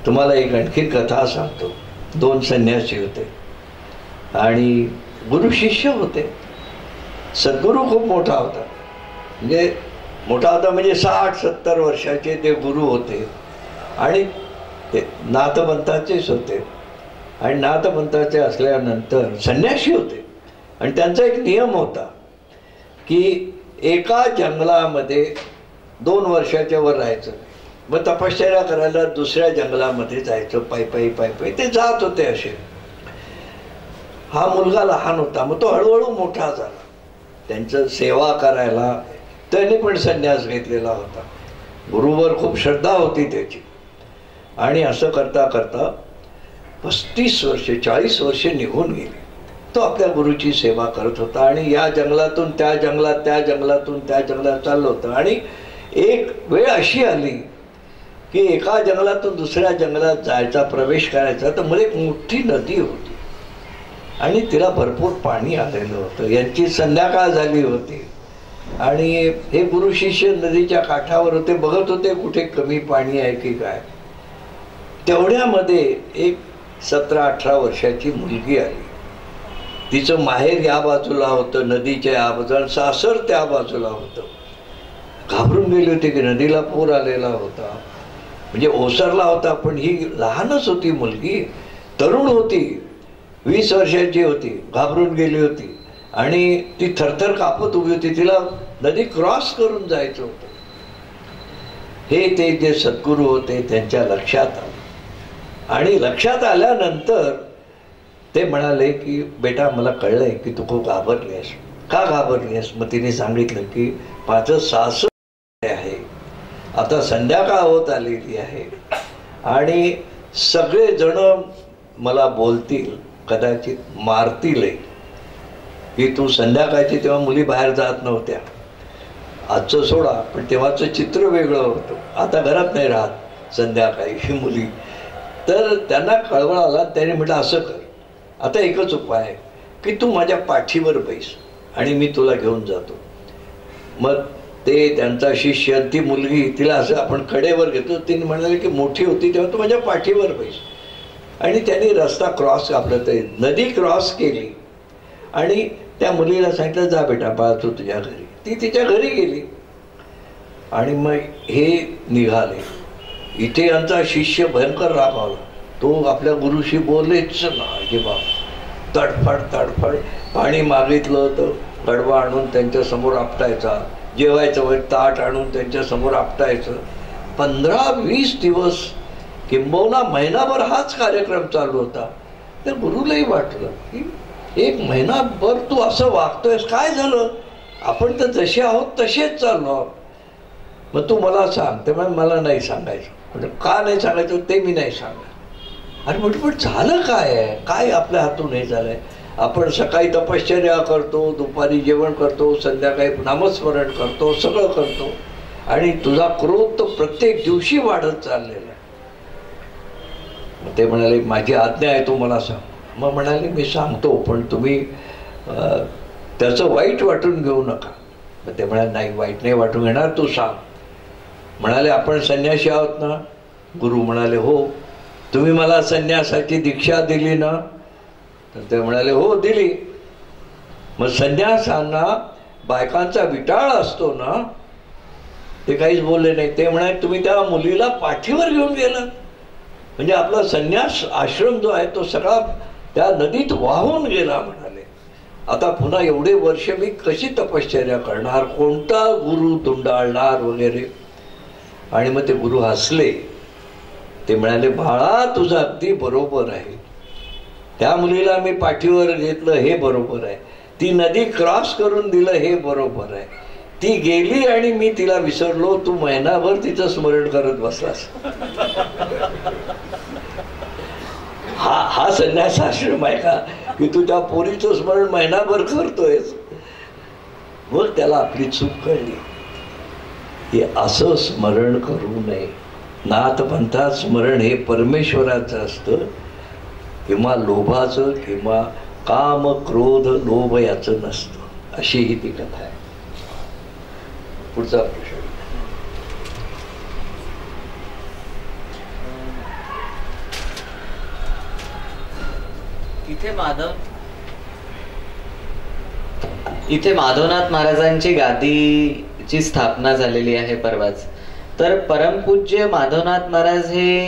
तुम्हाला एक आणखी कथा सांगतो. 2 संन्यासी होते आणि गुरु शिष्य होते. सद्गुरू खूप मोठा होता, म्हणजे मोठा होता म्हणजे 60-70 वर्षाचे ते गुरु होते, आणि ते नाथपंथाचेच होते. आणि नाथपंथाचे असल्यानंतर संन्यासी होते. आणि त्यांचा एक नियम होता की एका जंगलामध्ये 2 वर्षाच्या वर राहायचं. मग तपश्चर्या करायला दुसऱ्या जंगलामध्ये जायचं. पायी ते जात होते असे. हा मुलगा लहान होता, मग तो हळूहळू मोठा झाला. त्यांचं सेवा करायला त्याने पण संन्यास घेतलेला होता. गुरुवर खूप श्रद्धा होती त्याची. आणि असं करता करता 35 वर्षे 40 वर्षे निघून गेली. तो आपल्या गुरुची सेवा करत होता आणि या जंगलातून त्या जंगलात, त्या जंगलातून त्या जंगलात चाललं होतं. आणि एक वेळ अशी आली की एका जंगलातून दुसऱ्या जंगलात जायचा, प्रवेश करायचा, तर मध्ये एक मोठी नदी होती आणि तिला भरपूर पाणी आलेलं होतं. यांची संध्याकाळ झाली होती आणि हे गुरु शिष्य नदीच्या काठावर होते, बघत होते कुठे कमी पाणी आहे की काय. तेवढ्यामध्ये एक 17-18 वर्षाची मुलगी आली. तिचं माहेर या बाजूला होतं, नदीच्या या बाजूला, सासर त्या बाजूला होतं. घाबरून गेली होती की नदीला पूर आलेला होता, म्हणजे ओसरला होता. पण ही लहानच होती मुलगी, तरुण होती, 20 वर्षाची होती. घाबरून गेली होती आणि ती थरथर कापत उभी होती. तिला नदी क्रॉस करून जायचं होतं. हे ते जे सद्गुरू होते त्यांच्या लक्षात आलं. आणि लक्षात आल्यानंतर ते म्हणाले की बेटा, मला कळलंय की तू खूप घाबरलीस. का घाबरलीस? मग तिने सांगितलं की माझं सासर आहे, आता संध्याकाळ होत आलेली आहे आणि सगळे जण मला बोलतील, कदाचित मारतील की तू संध्याकाळची, तेव्हा मुली बाहेर जात नव्हत्या, आजचं सोडा पण तेव्हाचं चित्र वेगळं होतं. आता घरात नाही राहत संध्याकाळी ही मुली. तर त्यांना कळवळ आला. त्याने म्हटलं असं कर, आता एकच उपाय आहे की तू माझ्या पाठीवर बैस आणि मी तुला घेऊन जातो. मग ते त्यांचा शिष्य, ती मुलगी, तिला असं आपण कडेवर घेतो. तिने म्हणाले की मोठी होती तेव्हा तू माझ्या पाठीवर बैस. आणि त्यांनी रस्ता क्रॉस, आपलं ते नदी क्रॉस केली आणि त्या मुलीला सांगितलं जा बेटा बाळा तू तुझ्या घरी. ती तिच्या घरी गेली आणि मग हे निघाले. इथे यांचा शिष्य भयंकर रागावला. तो आपल्या गुरुशी बोलेच ना अजिबात. तडफड पाणी मागितलं तर कडवा आणून त्यांच्या समोर आपटायचा, जेवायचं वर ताट आणून त्यांच्या समोर आपटायचं. 15-20 दिवस किंबहुना महिनाभर हाच कार्यक्रम चालू होता. त्या गुरुलाही वाटलं की एक महिनाभर तू असं वागतोयस, काय झालं? आपण तर जसे आहोत तसेच चाललो आहोत. मग तू मला सांग. तेव्हा मला नाही सांगायचं. म्हणजे का नाही सांगायचं ते मी नाही सांगणार. अरे म्हटलं पण झालं काय आहे, काय आपल्या हातून हे झालंय? आपण सकाळी तपश्चर्या करतो, दुपारी जेवण करतो, संध्याकाळी नामस्मरण करतो, सगळं करतो, आणि तुझा क्रोध तर प्रत्येक दिवशी वाढत चाललेला आहे. मग ते म्हणाले माझी आज्ञा आहे, तू मला सांग. मग म्हणाले मी सांगतो, पण तुम्ही त्याचं वाईट वाटून घेऊ नका. मग ते म्हणाले नाही, वाईट नाही वाटून घेणार, तू सांग. म्हणाले आपण संन्यासी आहोत ना? गुरु म्हणाले हो. तुम्ही मला संन्यासाची दीक्षा दिली ना? तर ते म्हणाले हो दिली. मग संन्यासांना बायकांचा विटाळ असतो ना? ते काहीच बोलले नाही. ते म्हणाले तुम्ही त्या मुलीला पाठीवर घेऊन गेलात, म्हणजे आपला संन्यास आश्रम जो आहे तो सगळा त्या नदीत वाहून गेला. म्हणाले आता पुन्हा एवढे वर्ष मी कशी तपश्चर्या करणार, कोणता गुरु धुंडाळणार वगैरे. आणि मग ते गुरु हसले. ते म्हणाले बाळा तुझं अगदी बरोबर आहे. त्या मुलीला मी पाठीवर घेतलं हे बरोबर आहे, ती नदी क्रॉस करून दिलं हे बरोबर आहे. ती गेली आणि मी तिला विसरलो, तू महिनाभर तिचं स्मरण करत बसलास. हा संन्यास आश्रम आहे का की तू त्या पोरीचं स्मरण महिनाभर करतोयस? मग त्याला आपली चूक कळली. हे असं स्मरण करू नये. नाथपंथात स्मरण हे परमेश्वराचं असतं, किंवा लोभाचं किंवा काम क्रोध लोभ याचं नसतं. अशी ही ती कथा आहे. पुढचा प्रश्न.
इथे माधवनाथ महाराजांची गादीची स्थापना झालेली आहे परवाच. तर परमपूज्य माधवनाथ महाराज हे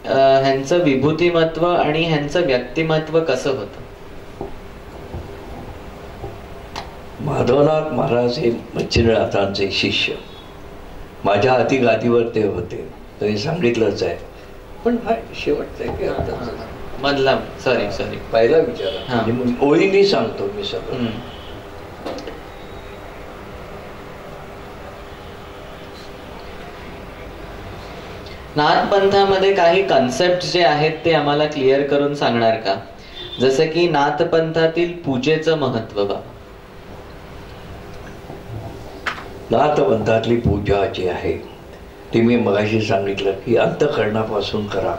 ह्यांचं विभूतिमत्व आणि ह्यांचं व्यक्तिमत्व कसं होतं?
माधवनाथ महाराज हे मच्छिंद्रनाथांचे शिष्य. माझ्या हाती गादीवर ते होते, तरी सांगितलंच आहे. पण हा शेवटचा आहे की आता
मधला? सॉरी
पहिला विचारा, ओळीनी सांगतो मी सगळं.
नाथपंथामध्ये काही कन्सेप्ट जे आहेत ते आम्हाला क्लिअर करून सांगणार का? जसं की नाथपंथातील पूजेचं महत्व. बाबा
नाथपंथातली पूजा जी आहे ती मी मगाशी सांगितलं की अंतःकरणापासून करा.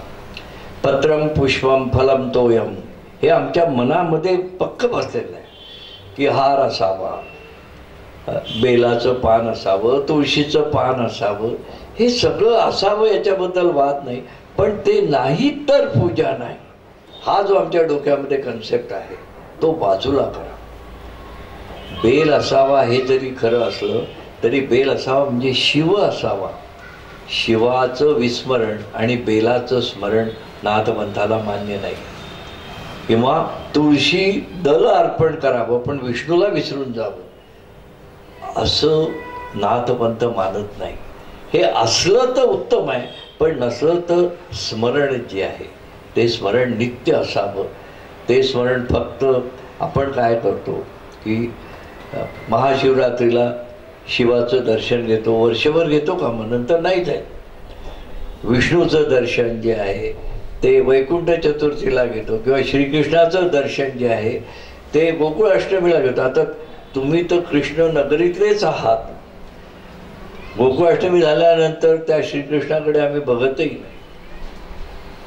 पत्रम पुष्पम फलम तोयम हे आमच्या मनामध्ये पक्क बसलेलं आहे की हार असावा, बेलाचं पान असावं, तुळशीचं पान असावं, हे सगळं असावं याच्याबद्दल वाद नाही. पण ते नाही तर पूजा नाही, हा जो आमच्या डोक्यामध्ये कन्सेप्ट आहे तो बाजूला करा. बेल असावा हे जरी खरं असलं तरी बेल असावा म्हणजे शिव असावा. शिवाचं विस्मरण आणि बेलाचं स्मरण नाथपंथाला मान्य नाही. किंवा तुळशी दल अर्पण करावं पण विष्णूला विसरून जावं असं नाथपंथ मानत नाही. हे असलं तर उत्तम आहे, पण नसलं तर स्मरण जे आहे ते स्मरण नित्य असावं. ते स्मरण फक्त आपण काय करतो की महाशिवरात्रीला शिवाचं दर्शन घेतो, वर्षभर घेतो का? मग नंतर नाही जाईल. विष्णूचं दर्शन जे आहे ते वैकुंठ चतुर्थीला घेतो, किंवा श्रीकृष्णाचं दर्शन जे आहे ते गोकुळ अष्टमीला घेतो. आता तुम्ही तर कृष्ण नगरीतलेच आहात. गोकुळाष्टमी झाल्यानंतर त्या श्रीकृष्णाकडे आम्ही बघतही नाही.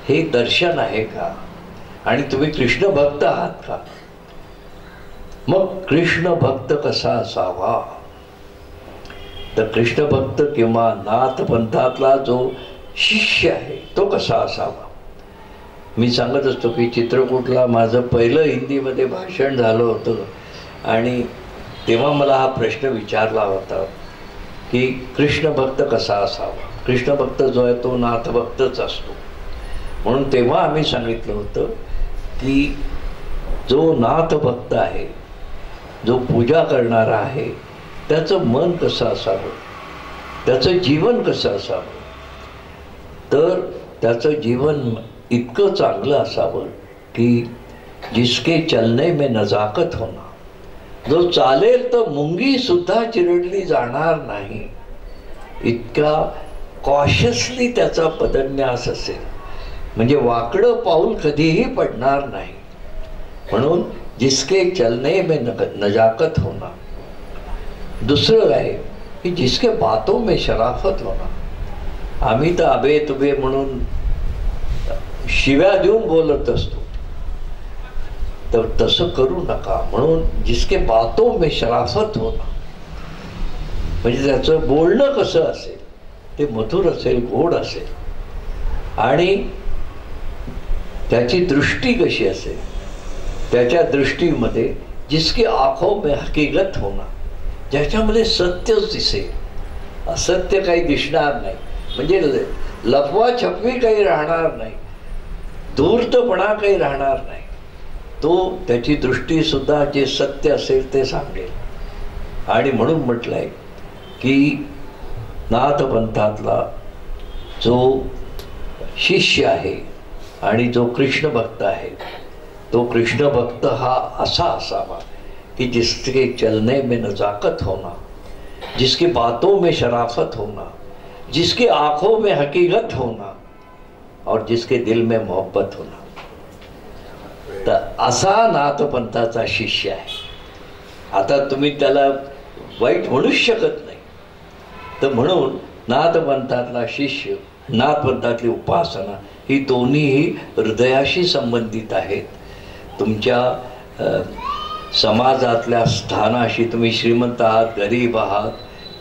हे दर्शन आहे का? आणि तुम्ही कृष्ण भक्त आहात का? मग कृष्ण भक्त कसा असावा? तर कृष्ण भक्त किंवा नाथपंथातला जो शिष्य आहे तो कसा असावा? मी सांगत असतो की चित्रकूटला माझं पहिलं हिंदीमध्ये भाषण झालं होतं आणि तेव्हा मला हा प्रश्न विचारला होता की कृष्ण भक्त कसा असावा. कृष्ण भक्त जो आहे तो नाथभक्तच असतो. म्हणून तेव्हा आम्ही सांगितलं होतं की जो नाथभक्त आहे, जो पूजा करणारा आहे, त्याचं मन कसं असावं, त्याचं जीवन कसं असावं, तर त्याचं जीवन इतकं चांगलं असावं की जिसके चलने में नजाकत होना, जो चालेल तर मुंगी सुद्धा चिरडली जाणार नाही, इतका कॉशियसली त्याचा पदन्यास असेल, म्हणजे वाकडं पाऊल कधीही पडणार नाही. म्हणून जिसके चलने में नजाकत होना. दुसरं आहे की जिसके बातों में शराफत होना. आम्ही तर अबे तुबे म्हणून शिव्या देऊन बोलत असतो, तर तसं करू नका. म्हणून जिसके बातों में शराफत होना, म्हणजे त्याचं बोलणं कसं असेल, ते मधुर असेल, गोड असेल, आणि त्याची दृष्टी कशी असेल, त्याच्या दृष्टीमध्ये जिसके आंखों में हकीकत होना, ज्याच्यामध्ये सत्यच दिसेल, असत्य काही दिसणार नाही, म्हणजे लफवा छपवी काही राहणार नाही, धूर्तपणा काही राहणार नाही. तो त्याची दृष्टी सुद्धा जे सत्य असेल ते सांगेल. आणि म्हणून म्हटलंय की नाथपंथातला जो शिष्य आहे आणि जो कृष्ण भक्त आहे, तो कृष्ण भक्त हा असा असावा कि जिसके चलने में नजाकत होना, जिसकी बातों में शराफत होना, जिसकी आंखों में हकीकत होना और जिसके दिल में मोहब्बत होना. तर असा नाथपंथाचा शिष्य आहे. आता तुम्ही त्याला वाईट म्हणूच शकत नाही. तर म्हणून नाथपंथातला शिष्य, नाथपंथातली उपासना ही दोन्हीही हृदयाशी संबंधित आहेत. तुमच्या समाजातल्या स्थानाशी, तुम्ही श्रीमंत आहात, गरीब आहात,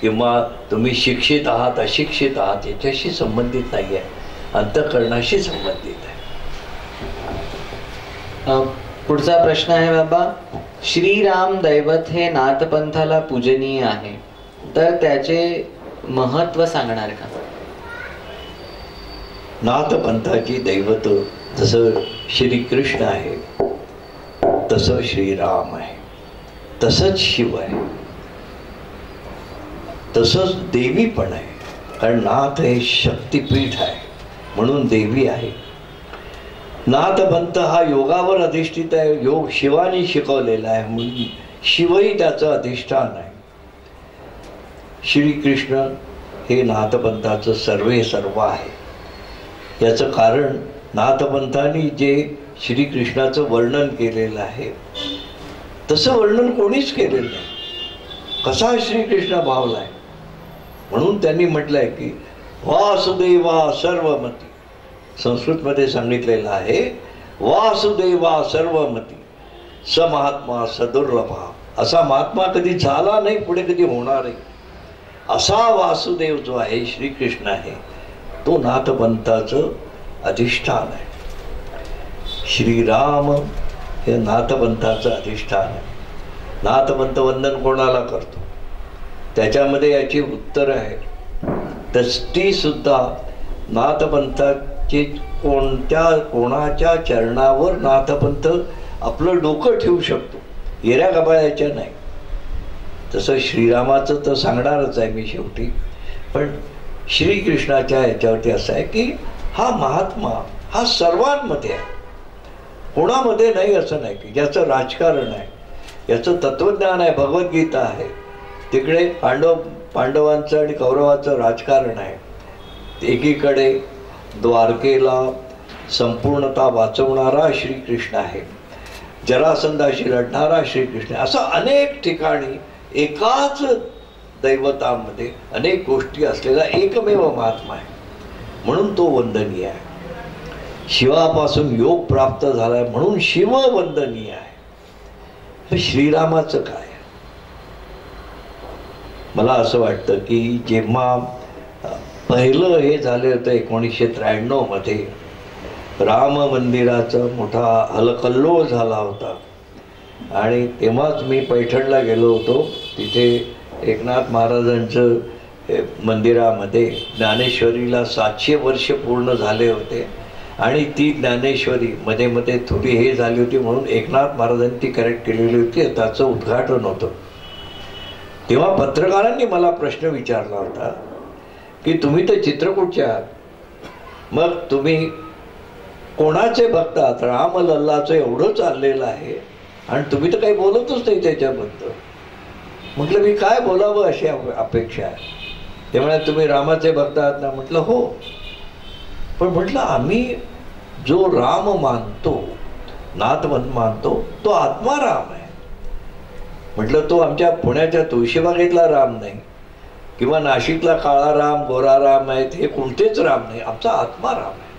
किंवा तुम्ही शिक्षित आहात, अशिक्षित आहात, याच्याशी संबंधित नाही आहे, अंतःकरणाशी संबंधित आहे.
पुढचा प्रश्न आहे बाबा, श्रीराम दैवत हे नाथपंथाला पूजनीय आहे, तर त्याचे महत्व सांगणार का?
नाथपंथाची दैवत जसं श्रीकृष्ण आहे, तसं श्रीराम आहे, तसंच शिव आहे, तसंच देवी पण आहे. कारण नाथ हे शक्तिपीठ आहे, म्हणून देवी आहे. नाथपंथ हा योगावर अधिष्ठित आहे, योग शिवाने शिकवलेला आहे, म्हणून शिवही त्याचं अधिष्ठान आहे. श्रीकृष्ण हे नाथपंथाचं सर्वे सर्व आहे. याचं कारण नाथपंथांनी जे श्रीकृष्णाचं वर्णन केलेलं आहे, तसं वर्णन कोणीच केलेलं नाही. कसा श्रीकृष्ण भावलाय, म्हणून त्यांनी म्हटलंय की वासुदेवा सर्वमती. संस्कृतमध्ये सांगितलेलं आहे, वासुदेवा सर्वमती स महात्मा सदुर्लभा. असा महात्मा कधी झाला नाही, पुढे कधी होणार आहे. असा वासुदेव जो आहे, श्रीकृष्ण आहे, तो नाथपंथाचं अधिष्ठान आहे. श्रीराम हे नाथपंथाचं अधिष्ठान आहे. नाथपंथ वंदन कोणाला करतो, त्याच्यामध्ये याची उत्तर आहे. तर ती सुद्धा नाथपंथाची कोणाच्या चरणावर नाथपंथ आपलं डोकं ठेवू शकतो, येऱ्या गबाळ्याच्या नाही. तसं श्रीरामाचं तर सांगणारच आहे मी शेवटी. पण श्रीकृष्णाच्या याच्यावरती असं आहे की हा महात्मा हा सर्वांमध्ये आहे, कोणामध्ये नाही असं नाही. की ज्याचं राजकारण आहे, याचं तत्वज्ञान आहे, भगवद्गीता आहे, तिकडे पांडवांचं आणि कौरवाचं राजकारण आहे, एकीकडे द्वारकेला संपूर्णता वाचवणारा श्रीकृष्ण आहे, जरासंधाशी लढणारा श्रीकृष्ण. असं अनेक ठिकाणी एकाच दैवतामध्ये अनेक गोष्टी असलेला एकमेव महात्मा आहे, म्हणून तो वंदनीय आहे. शिवापासून योग प्राप्त झालाय म्हणून शिव वंदनीय आहे. हे श्रीरामाचं काय? मला असं वाटतं की जेव्हा पहिलं हे झालं होतं 1993 मध्ये, राम मंदिराचा मोठा हलकल्लोळ झाला होता, आणि तेव्हाच मी पैठणला गेलो होतो. तिथे एकनाथ महाराजांचं मंदिरामध्ये ज्ञानेश्वरीला 700 वर्ष पूर्ण झाले होते, आणि ती ज्ञानेश्वरी मध्ये मध्ये थोडी हे झाली होती, म्हणून एकनाथ महाराजांनी ती करेक्ट केलेली होती. त्याचं उद्घाटन होतं. तेव्हा पत्रकारांनी मला प्रश्न विचारला होता की तुम्ही तर चित्रकूटच्या आहात, मग तुम्ही कोणाचे भक्त आहात? राम लल्लाचं एवढं चाललेलं आहे आणि तुम्ही तर काही बोलतच नाही त्याच्याबद्दल. म्हटलं मी काय बोलावं अशी अपेक्षा आहे. ते म्हणाले तुम्ही रामाचे भक्त आहात ना. म्हटलं हो, पण म्हटलं आम्ही जो राम मानतो, नाथपंथ मानतो, तो आत्मा राम आहे. म्हटलं तो आमच्या पुण्याच्या तुळशीबागेतला राम नाही किंवा नाशिकला काळा राम गोरा राम आहेत, हे कोणतेच राम नाही, आमचा आत्मा राम आहे.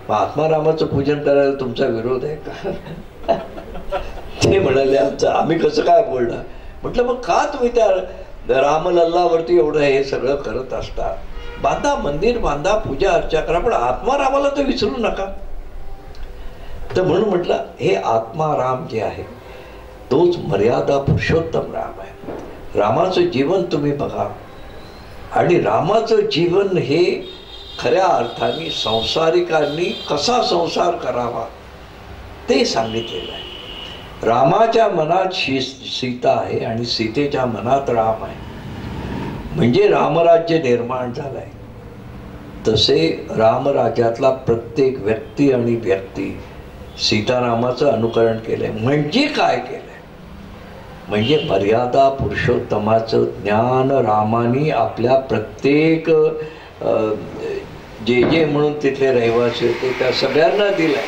मग आत्मा रामाचं पूजन करायला तुमचा विरोध आहे का? ते म्हणाले आम्ही कसं काय बोलणार. म्हटलं मग का तुम्ही त्या रामलल्लावरती एवढं हे सगळं करत असता? बांधा मंदिर, बांधा, पूजा अर्चा करा, पण आत्मा रामाला तर विसरू नका. तर म्हणून म्हटलं हे आत्मा राम जे आहे तोच मर्यादा पुरुषोत्तम राम आहे. रामाचं जीवन तुम्ही बघा, आणि रामाचं जीवन हे खऱ्या अर्थाने संसारिकांनी कसा संसार करावा ते सांगितलेलं आहे. रामाच्या मनात सीता आहे आणि सीतेच्या मनात राम आहे, म्हणजे रामराज्य निर्माण झालंय. तसे रामराज्यातला प्रत्येक व्यक्ती आणि व्यक्ती सीतारामाचं अनुकरण केलंय. म्हणजे काय केलंय? म्हणजे मर्यादा पुरुषोत्तमाचं ज्ञान रामानी आपल्या प्रत्येक जे जे म्हणून तिथले रहिवासी होते त्या सगळ्यांना दिलंय.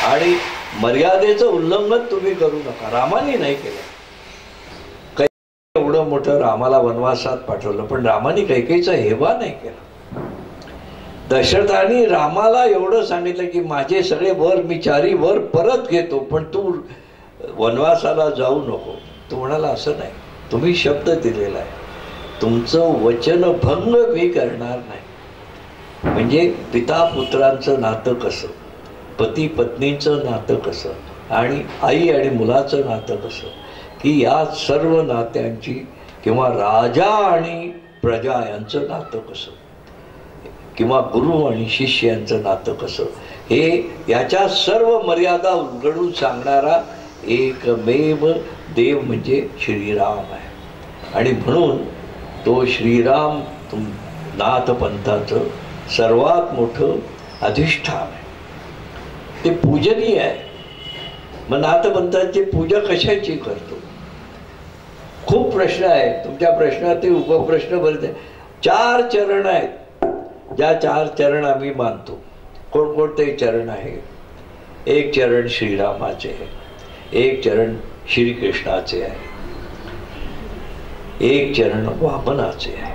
आणि मर्यादेचं उल्लंघन तुम्ही करू नका. रामाने नाही केलं. काही एवढं मोठं रामाला वनवासात पाठवलं, पण रामाने कैकेयीचा हेवा नाही केला. दशरथाने रामाला एवढं सांगितलं की माझे सगळे वर मी 4 वर परत घेतो, पण तू वनवासाला जाऊ नको. तो म्हणाला असं नाही, तुम्ही शब्द दिलेला आहे, तुमचं वचन भंग मी करणार नाही. म्हणजे पिता पुत्रांचं नातं कसं, पती पत्नीचं नातं कसं, आणि आई आणि मुलाचं नातं कसं, की या सर्व नात्यांची, किंवा राजा आणि प्रजा यांचं नातं कसं, किंवा गुरु आणि शिष्य यांचं नातं कसं, हे याच्या सर्व मर्यादा उलगडून सांगणारा एकमेव देव म्हणजे श्रीराम आहे. आणि म्हणून तो श्रीराम नाथपंथाचं सर्वात मोठं अधिष्ठान आहे. ते पूजनीय आहे. मग नाथपंथाची पूजा कशाची करतो? खूप प्रश्न आहेत. तुमच्या प्रश्नात ते उपप्रश्न बरेच आहेत. 4 चरण आहेत, ज्या 4 चरण आम्ही मानतो. कोणकोणते चरण आहे? एक चरण श्रीरामाचे आहे, एक चरण श्रीकृष्णाचे आहे, एक चरण वामनाचे आहे,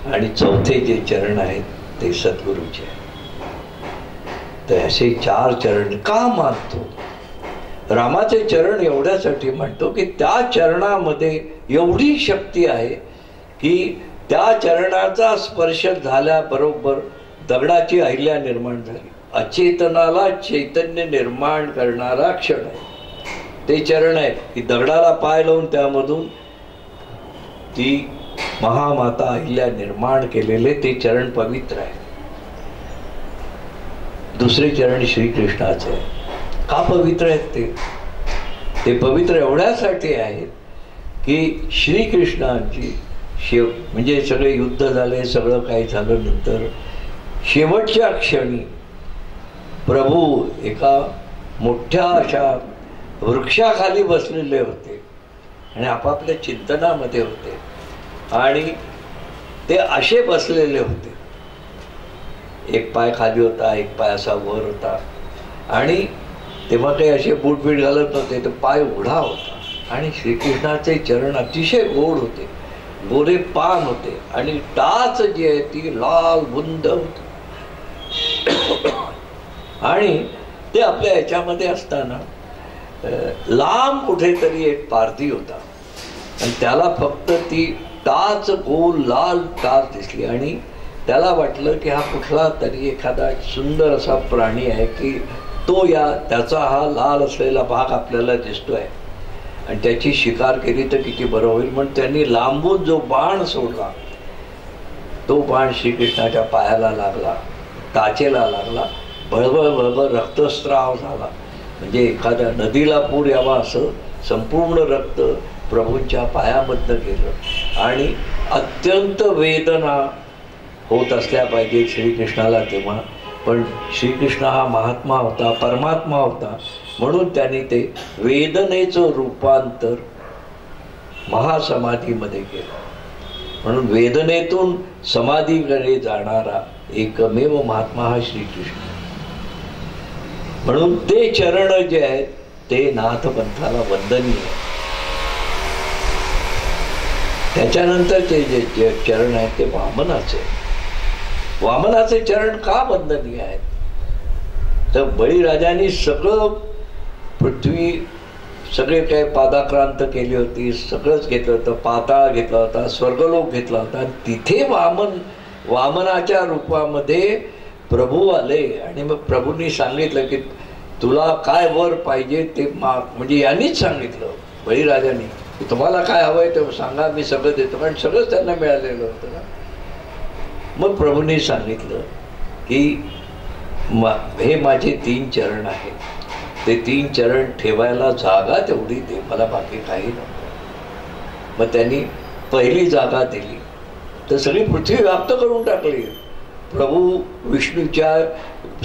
आणि चौथे जे चरण आहेत ते सद्गुरूचे आहे. तर असे 4 चरण का मानतो? रामाचे चरण एवढ्यासाठी म्हणतो की त्या चरणामध्ये एवढी शक्ती आहे की त्या चरणाचा स्पर्श झाल्याबरोबर दगडाची अहिल्या निर्माण झाली. अचेतनाला चैतन्य निर्माण करणारा क्षण आहे ते चरण आहे. की दगडाला पाय लावून त्यामधून ती महामाता अहिल्या निर्माण केलेले ते चरण पवित्र आहे. दुसरे चरण श्रीकृष्णाचे आहे. का पवित्र आहेत ते पवित्र एवढ्यासाठी आहेत की श्रीकृष्णांची म्हणजे सगळे युद्ध झाले, सगळं काही झालं, नंतर शेवटच्या क्षणी प्रभू एका मोठ्या अशा वृक्षाखाली बसलेले होते आणि आपापल्या चिंतनामध्ये होते, आणि ते असे बसलेले होते. एक पाय खाली होता, एक पाय असा वर होता, आणि तेव्हा काही असे बूटबीट घालत नव्हते, तर पाय उघडा होता. आणि श्रीकृष्णाचे चरण अतिशय गोड होते, गोरे पान होते, आणि टाच जी आहे ती लाल बुंद होती. आणि ते आपल्या याच्यामध्ये असताना लांब कुठेतरी एक पारधी होता, आणि त्याला फक्त ती टाच, गोल लाल टाच दिसली, आणि त्याला वाटलं की हा कुठला तरी एखादा सुंदर असा प्राणी आहे की तो त्याचा हा लाल असलेला भाग आपल्याला दिसतोय, आणि त्याची शिकार केली तर किती बरं होईल. म्हणून त्यांनी लांबून जो बाण सोडला, तो बाण श्रीकृष्णाच्या पायाला लागला, टाचेला लागला, बळबळ बळबळ रक्तस्राव झाला. म्हणजे एखाद्या नदीला पूर यावा असं संपूर्ण रक्त प्रभूंच्या पायामधनं गेलं आणि अत्यंत वेदना होत असल्या पाहिजे श्रीकृष्णाला तेव्हा. पण श्रीकृष्ण हा महात्मा होता, परमात्मा होता, म्हणून त्यांनी ते वेदनेचं रूपांतर महासमाधीमध्ये केलं. म्हणून वेदनेतून समाधीकडे जाणारा एकमेव महात्मा हा श्रीकृष्ण. म्हणून ते चरण जे आहेत ते नाथपंथाला वंदनीय. त्याच्यानंतर ते जे चरण आहेत ते वामनाचे. वामनाचे चरण का वंदनीय आहेत? तर बळीराजांनी सगळं पृथ्वी, सगळे काही पादाक्रांत केली होती, सगळंच घेतलं होतं, पाताळ घेतला होता, स्वर्गलोक घेतला होता. तिथे वामनाच्या रूपामध्ये प्रभू आले आणि मग प्रभूंनी सांगितलं की तुला काय वर पाहिजे ते माग. म्हणजे यांनीच सांगितलं बळीराजांनी की तुम्हाला काय हवंय ते सांगा, मी सगळं देतो. कारण सगळंच त्यांना मिळालेलं होतं ना. मग प्रभूंनी सांगितलं की हे माझे 3 चरण आहेत, ते 3 चरण ठेवायला जागा तेवढी दे, मला बाकी काही नको. मग त्यांनी पहिली जागा दिली तर सगळी पृथ्वी व्याप्त करून टाकली प्रभू विष्णूच्या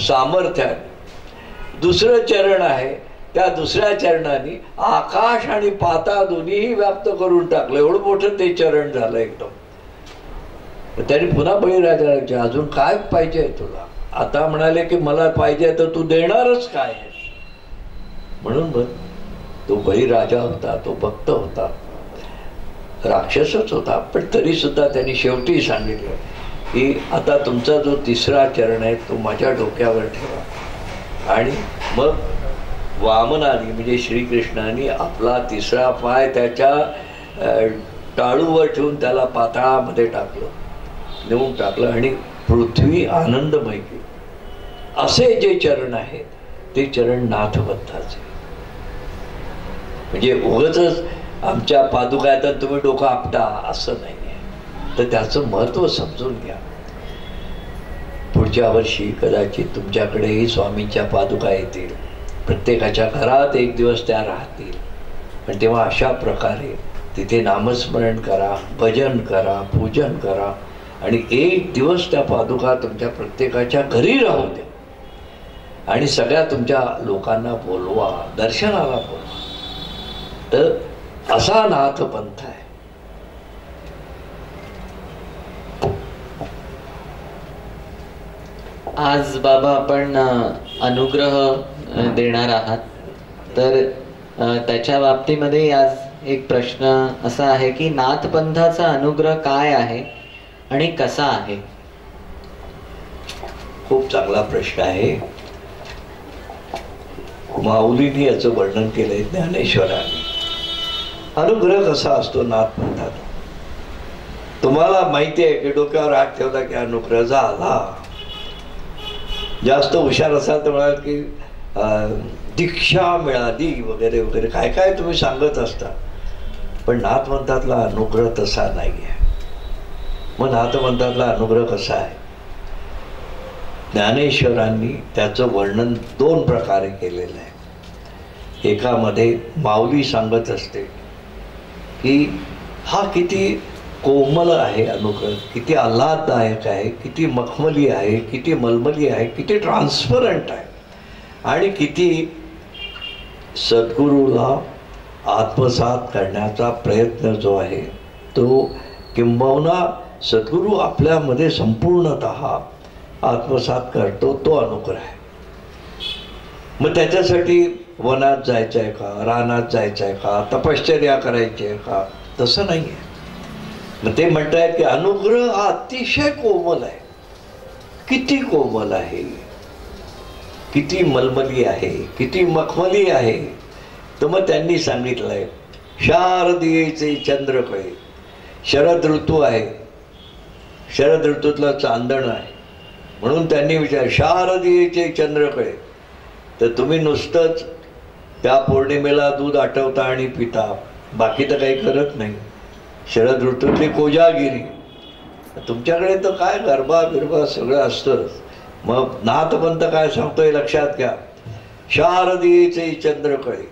सामर्थ्याने. दुसरं चरण आहे, त्या दुसऱ्या चरणाने आकाश आणि पाताळ दोन्हीही व्याप्त करून टाकलं. एवढं मोठं ते चरण झालं एकदम. त्यांनी पुन्हा बळीराजाला अजून काय पाहिजे तुला? आता म्हणाले की मला पाहिजे तर तू देणारच काय? म्हणून बघ, तो बळीराजा होता, तो भक्त होता, राक्षसच होता, पण तरी सुद्धा त्यांनी शेवटी सांगितलं की आता तुमचा जो 3रा चरण आहे तो माझ्या डोक्यावर ठेवा. आणि मग वामनाने म्हणजे श्रीकृष्णाने आपला 3रा पाय त्याच्या टाळूवर ठेवून त्याला पाताळामध्ये टाकलं, नेऊन टाकलं आणि पृथ्वी आनंदमय केली. असे जे चरण आहेत ते चरण नाथपंथाचे. म्हणजे उगाचच आमच्या पादुका तर तुम्ही डोकं आपटा असं नाही आहे. तर त्याचं महत्त्व समजून घ्या. पुढच्या वर्षी कदाचित तुमच्याकडेही स्वामींच्या पादुका येतील, प्रत्येकाच्या घरात एक दिवस त्या राहतील. पण तेव्हा अशा प्रकारे तिथे नामस्मरण करा, भजन करा, पूजन करा आणि एक दिवस त्या पादुका तुमच्या प्रत्येकाच्या घरी राहू द्या आणि सगळ्या तुमच्या लोकांना बोलवा, दर्शनाला बोलवा. तर असा नाथपंथ आहे.
आज बाबा आपण अनुग्रह देणार आहात, तर त्याच्या बाबतीमध्ये आज एक प्रश्न असा आहे की नाथपंथाचा अनुग्रह काय आहे आणि कसा आहे?
खूप चांगला प्रश्न आहे. माऊलींनी याचं वर्णन केलंय ज्ञानेश्वरांनी. अनुग्रह कसा असतो नाथपंथात? तुम्हाला माहिती आहे की डोक्यावर हात ठेवला की अनुग्रह झाला. जास्त हुशार असाल तर म्हणाल की दीक्षा मिळाली वगैरे वगैरे काय काय तुम्ही सांगत असता. पण नाथपंथातला अनुग्रह तसा नाही आहे. मग नाथपंथातला अनुग्रह कसा आहे? ज्ञानेश्वरांनी त्याचं वर्णन 2 प्रकारे केलेलं आहे. एकामध्ये माऊली सांगत असते की हा किती कोमल आहे अनुग्रह, किती आल्हाददायक आहे, किती मखमली आहे, किती मलमली आहे, किती ट्रान्सपरंट आहे आणि किती सद्गुरूला आत्मसात करण्याचा प्रयत्न जो आहे तो, किंबहुना सद्गुरू आपल्यामध्ये संपूर्णतः आत्मसात करतो, तो अनुग्रह आहे. मग त्याच्यासाठी वनात जायचं आहे का, रानात जायचं आहे का, तपश्चर्या करायची आहे का? तसं नाही आहे. मग ते म्हणतायत की अनुग्रह हा अतिशय कोमल आहे. किती कोमल आहे, किती मलमली आहे, किती मखमली आहे. तर मग त्यांनी सांगितलंय शारदीयेचे चंद्रकळे. शरद ऋतू आहे, शरद ऋतूतलं चांदण आहे, म्हणून त्यांनी विचार शारदीयेचे चंद्रकळे. तर तुम्ही नुसतंच त्या पौर्णिमेला दूध आटवता आणि पिता, बाकी तर काही करत नाही. शरद ऋतूतली कोजागिरी, तुमच्याकडे तर काय गरबा बिरबा सगळं असतंच. मग नाथपंथ काय सांगतोय लक्षात घ्या. शारदीयेचे चंद्रकळे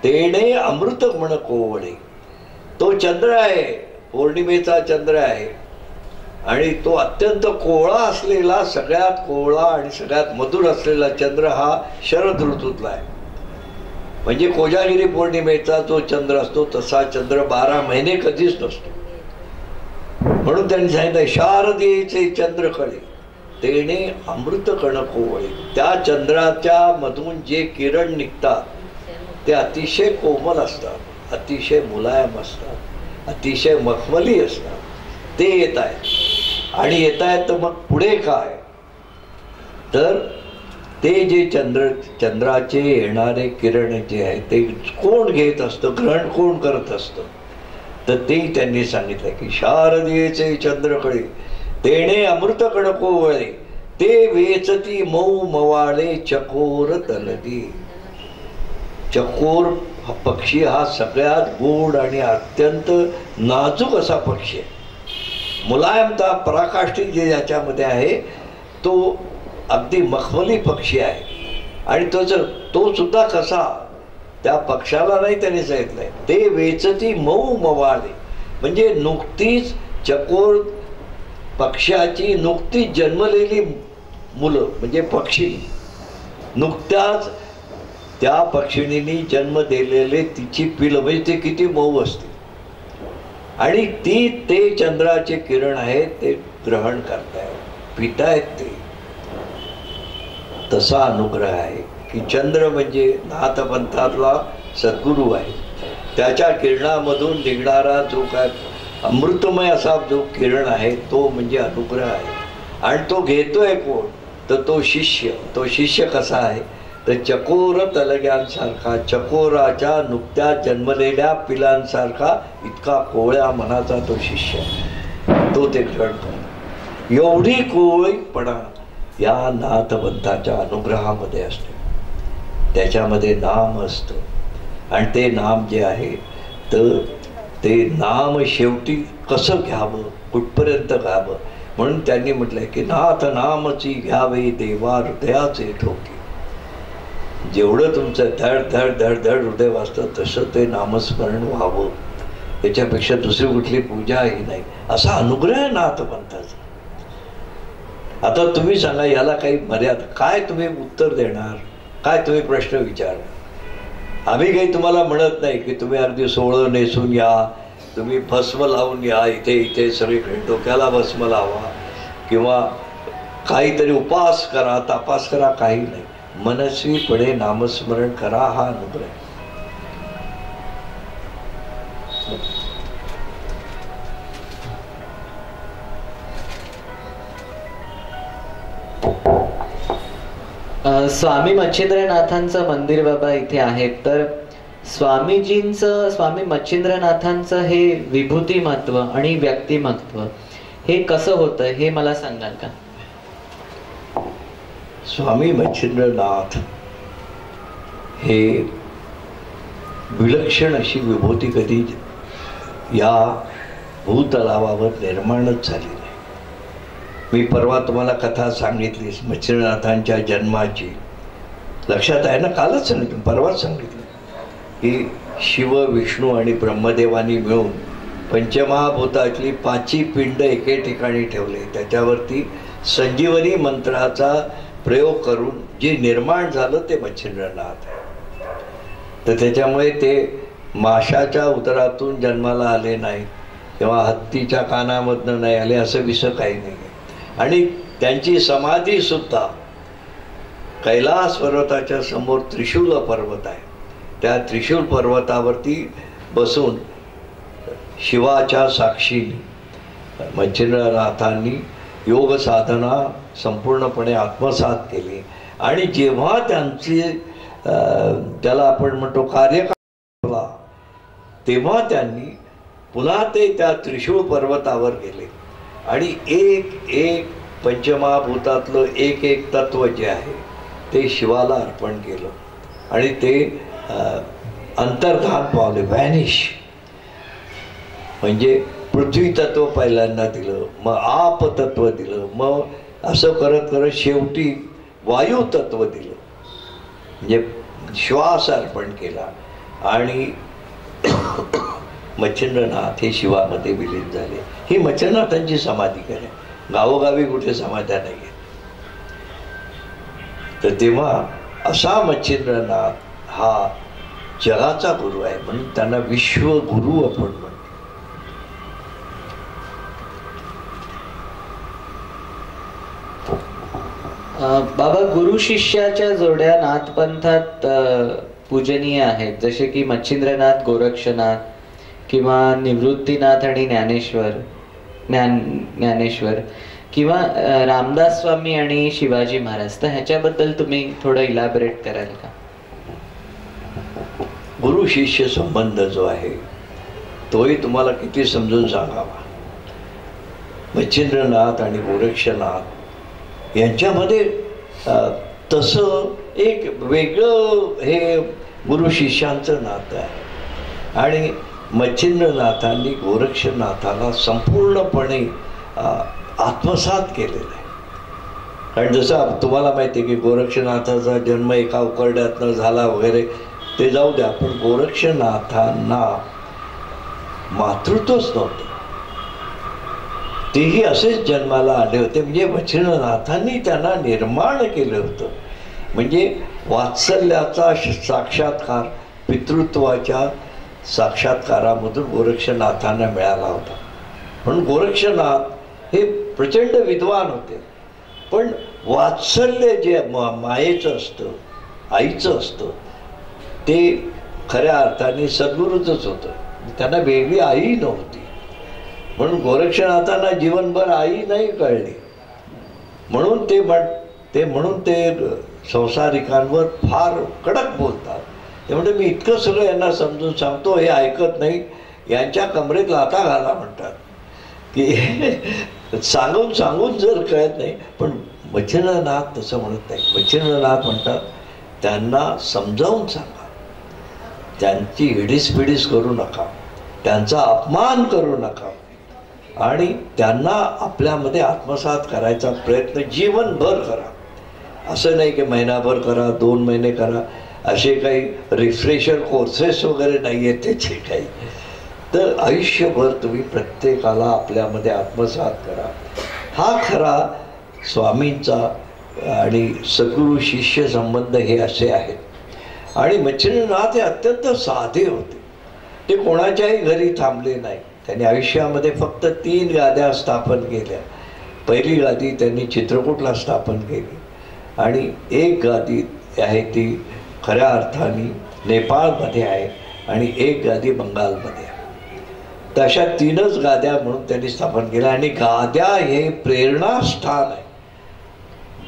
तेणे अमृत म्हण कोवळे. तो चंद्र आहे, पौर्णिमेचा चंद्र आहे, आणि तो अत्यंत कोवळा असलेला, सगळ्यात कोवळा आणि सगळ्यात मधुर असलेला चंद्र हा शरद ऋतूतला आहे. म्हणजे कोजागिरी पौर्णिमेचा जो चंद्र असतो तसा चंद्र 12 महिने कधीच नसतो. म्हणून त्यांनी सांगितलं शारदेचे चंद्र कळे तेने अमृत कण कोवळे. त्या चंद्राच्या मधून जे किरण निघतात ते अतिशय कोमल असतात, अतिशय मुलायम असतात, अतिशय मखमली असतात. ते येत आहेत आणि येत आहेत. तर मग पुढे काय, तर ते जे चंद्राचे येणारे किरण जे आहे ते कोण घेत असतं, ग्रहण कोण करत असतं, तर ते त्यांनी सांगितलं की शारदेचे चंद्रकळे तेणे अमृत कण कोवळे ते वेचती मऊ मवाळे चकोर तलदी. चकोर हा पक्षी हा सगळ्यात गोड आणि अत्यंत नाजूक असा पक्षी आहे. मुलायमता पराकाष्ठी जे याच्यामध्ये आहे तो अगदी मखमली पक्षी आहे. आणि तो सुद्धा कसा, त्या पक्षाला नाही त्यांनी सांगितलंय, ते वेचती मऊ मवाळे. म्हणजे नुकतीच चकोर पक्षाची नुकतीच जन्मलेली मुलं, म्हणजे पक्षी, नुकत्याच त्या पक्षिणीने जन्म दिलेले तिची पिलं, म्हणजे ते किती मऊ असते, आणि ते चंद्राचे किरण आहेत ते ग्रहण करतायत, पितायत. ते तसा अनुग्रह आहे की चंद्र म्हणजे नाथपंथातला सद्गुरू आहे. त्याच्या किरणामधून निघणारा जो काय अमृतमय असा जो किरण आहे तो म्हणजे अनुग्रह आहे. आणि तो घेतोय कोण, तर तो शिष्य कसा आहे, तर चकोर तलग्यांसारखा, चकोराच्या नुकत्याच जन्मलेल्या पिलांसारखा इतका कोवळ्या मनाचा तो शिष्य, तो ते ग्रहण करतो. एवढी कोवळीपणा या नाथपंथाच्या अनुग्रहामध्ये असते. त्याच्यामध्ये नाम असतं आणि ते नाम जे आहे तर ते नाम शेवटी कसं घ्यावं, कुठपर्यंत घ्यावं, म्हणून त्यांनी म्हटलंय की नाथ नामची घ्यावे देवा हृदयाचे ठोके. जेवढं तुमचं धड धड धड धड हृदय वाजतं तसं ते नामस्मरण व्हावं, त्याच्यापेक्षा दुसरी कुठली पूजाही नाही, असा अनुग्रह आहे नाथपंथाचा. आता तुम्ही सांगा याला काही मर्यादा काय, तुम्ही उत्तर देणार काय, तुम्ही प्रश्न विचारणार. आम्ही काही तुम्हाला म्हणत नाही की तुम्ही अगदी सोहळं नेसून या, तुम्ही भस्म लावून या, इथे सगळीकडे डोक्याला भस्म लावा किंवा काहीतरी उपास करा, तापास करा, काही नाही. मनस्वीपणे नामस्मरण करा, हा अनुग्रह आहे.
स्वामी मच्छिंद्रनाथांचं मंदिर बाबा इथे आहे, तर स्वामी मच्छिंद्रनाथांचं हे विभूती महत्व आणि व्यक्तिमत्व हे कसं होतं हे मला सांगाल का?
स्वामी मच्छिंद्रनाथ हे विलक्षण अशी विभूती कधी या भूतलावावर निर्माणच झाली नाही. मी परवा तुम्हाला कथा सांगितली मच्छिंद्रनाथांच्या जन्माची, लक्षात आहे ना? कालच सांगितलं, परवाच सांगितलं की शिव, विष्णू आणि ब्रह्मदेवानी मिळून पंचमहाभूतातली 5 पिंड एके ठिकाणी ठेवले. त्याच्यावरती संजीवनी मंत्राचा प्रयोग करून जे निर्माण झालं ते मच्छिंद्रनाथ आहे. तर त्याच्यामुळे ते माशाच्या उदरातून जन्माला आले नाही किंवा हत्तीच्या कानामधनं नाही आले असं विसं काही नाही. आणि त्यांची समाधी सुद्धा कैलास पर्वताच्या समोर त्रिशूल पर्वत आहे, त्या त्रिशूल पर्वतावरती बसून शिवाच्या साक्षीने मच्छिंद्रनाथांनी योग साधना संपूर्णपणे आत्मसात केली. आणि जेव्हा त्यांची त्याला आपण म्हणतो कार्यकाळ, तेव्हा त्यांनी पुन्हा ते त्या त्रिशूळ पर्वतावर गेले आणि एक पंचमहाभूतातलं एक तत्व जे आहे ते शिवाला अर्पण केलं आणि ते अंतर्धान पावले, व्हॅनिश. म्हणजे पृथ्वी तत्व पहिल्यांदा दिलं, मग आप तत्व दिलं, मग असं करत करत शेवटी वायू तत्व दिलं, म्हणजे श्वास अर्पण केला. आणि मच्छिंद्रनाथ हे शिवामध्ये विलीन झाले. ही मच्छिंद्रनाथांची समाधी आहे. गावोगावी कुठे समाध्या नाही आहेत. तर तेव्हा असा मच्छिंद्रनाथ हा जगाचा गुरु आहे, म्हणून त्यांना विश्वगुरु आपण म्हणतो.
बाबा, गुरु शिष्याच्या जोड्या नाथपंथात पूजनीय आहेत, जसे की मच्छिंद्रनाथ, गोरक्षनाथ किंवा निवृत्तीनाथ आणि ज्ञानेश्वर किंवा रामदास स्वामी आणि शिवाजी महाराज. तर ह्याच्याबद्दल तुम्ही थोडं इलॅबोरेट कराल का?
गुरु शिष्य संबंध जो आहे तोही तुम्हाला किती समजून सांगावा. मच्छिंद्रनाथ आणि गोरक्षनाथ यांच्यामध्ये तसं एक वेगळं हे गुरु शिष्यांचं नातं आहे. आणि मच्छिंद्रनाथांनी गोरक्षनाथाला संपूर्णपणे आत्मसात केलेलं आहे. कारण जसं तुम्हाला माहिती आहे की गोरक्षनाथाचा जन्म एका उकरड्यातनं झाला वगैरे, ते जाऊ द्या, पण गोरक्षनाथांना मातृत्वच नव्हतं. तेही असेच जन्माला आले होते. म्हणजे मच्छिंद्रनाथांनी त्यांना निर्माण केलं होतं. म्हणजे वात्सल्याचा साक्षात्कार पितृत्वाच्या साक्षात्कारामधून गोरक्षनाथांना मिळाला होता. म्हणून गोरक्षनाथ हे प्रचंड विद्वान होते, पण वात्सल्य जे मायेचं असतं, आईचं असतं, ते खऱ्या अर्थाने सद्गुरूचंच होतं. त्यांना वेगळी आई नव्हती. म्हणून गोरक्षनाथांना जीवनभर आई नाही कळली. म्हणून ते संसारिकांवर फार कडक बोलतात. ते म्हणजे मी इतकं सगळं यांना समजून सांगतो, हे ऐकत नाही, यांच्या कमरेत लाथा घाला म्हणतात. की सांगून जर कळत नाही. पण मच्छिंद्रनाथ तसं म्हणत नाही. मच्छिंद्रनाथ म्हणतात त्यांना समजावून सांगा, त्यांची हिडीस करू नका, त्यांचा अपमान करू नका, आणि त्यांना आपल्यामध्ये आत्मसात करायचा प्रयत्न जीवनभर करा. असं नाही की महिनाभर करा, 2 महिने करा, असे काही रिफ्रेशर कोर्सेस वगैरे नाही आहेत त्याचे काही. तर आयुष्यभर तुम्ही प्रत्येकाला आपल्यामध्ये आत्मसात करा. हा खरा स्वामींचा आणि सद्गुरू शिष्य संबंध हे असे आहेत. आणि मच्छिंद्रनाथ हे अत्यंत साधे होते. ते कोणाच्याही घरी थांबले नाही. त्यांनी आयुष्यामध्ये फक्त 3 गाद्या स्थापन केल्या. पहिली गादी त्यांनी चित्रकूटला स्थापन केली, आणि 1 गादी आहे ती खऱ्या अर्थाने नेपाळमध्ये आहे, आणि 1 गादी बंगालमध्ये आहे. तर अशा 3च गाद्या म्हणून त्यांनी स्थापन केल्या. आणि गाद्या हे प्रेरणास्थान आहे.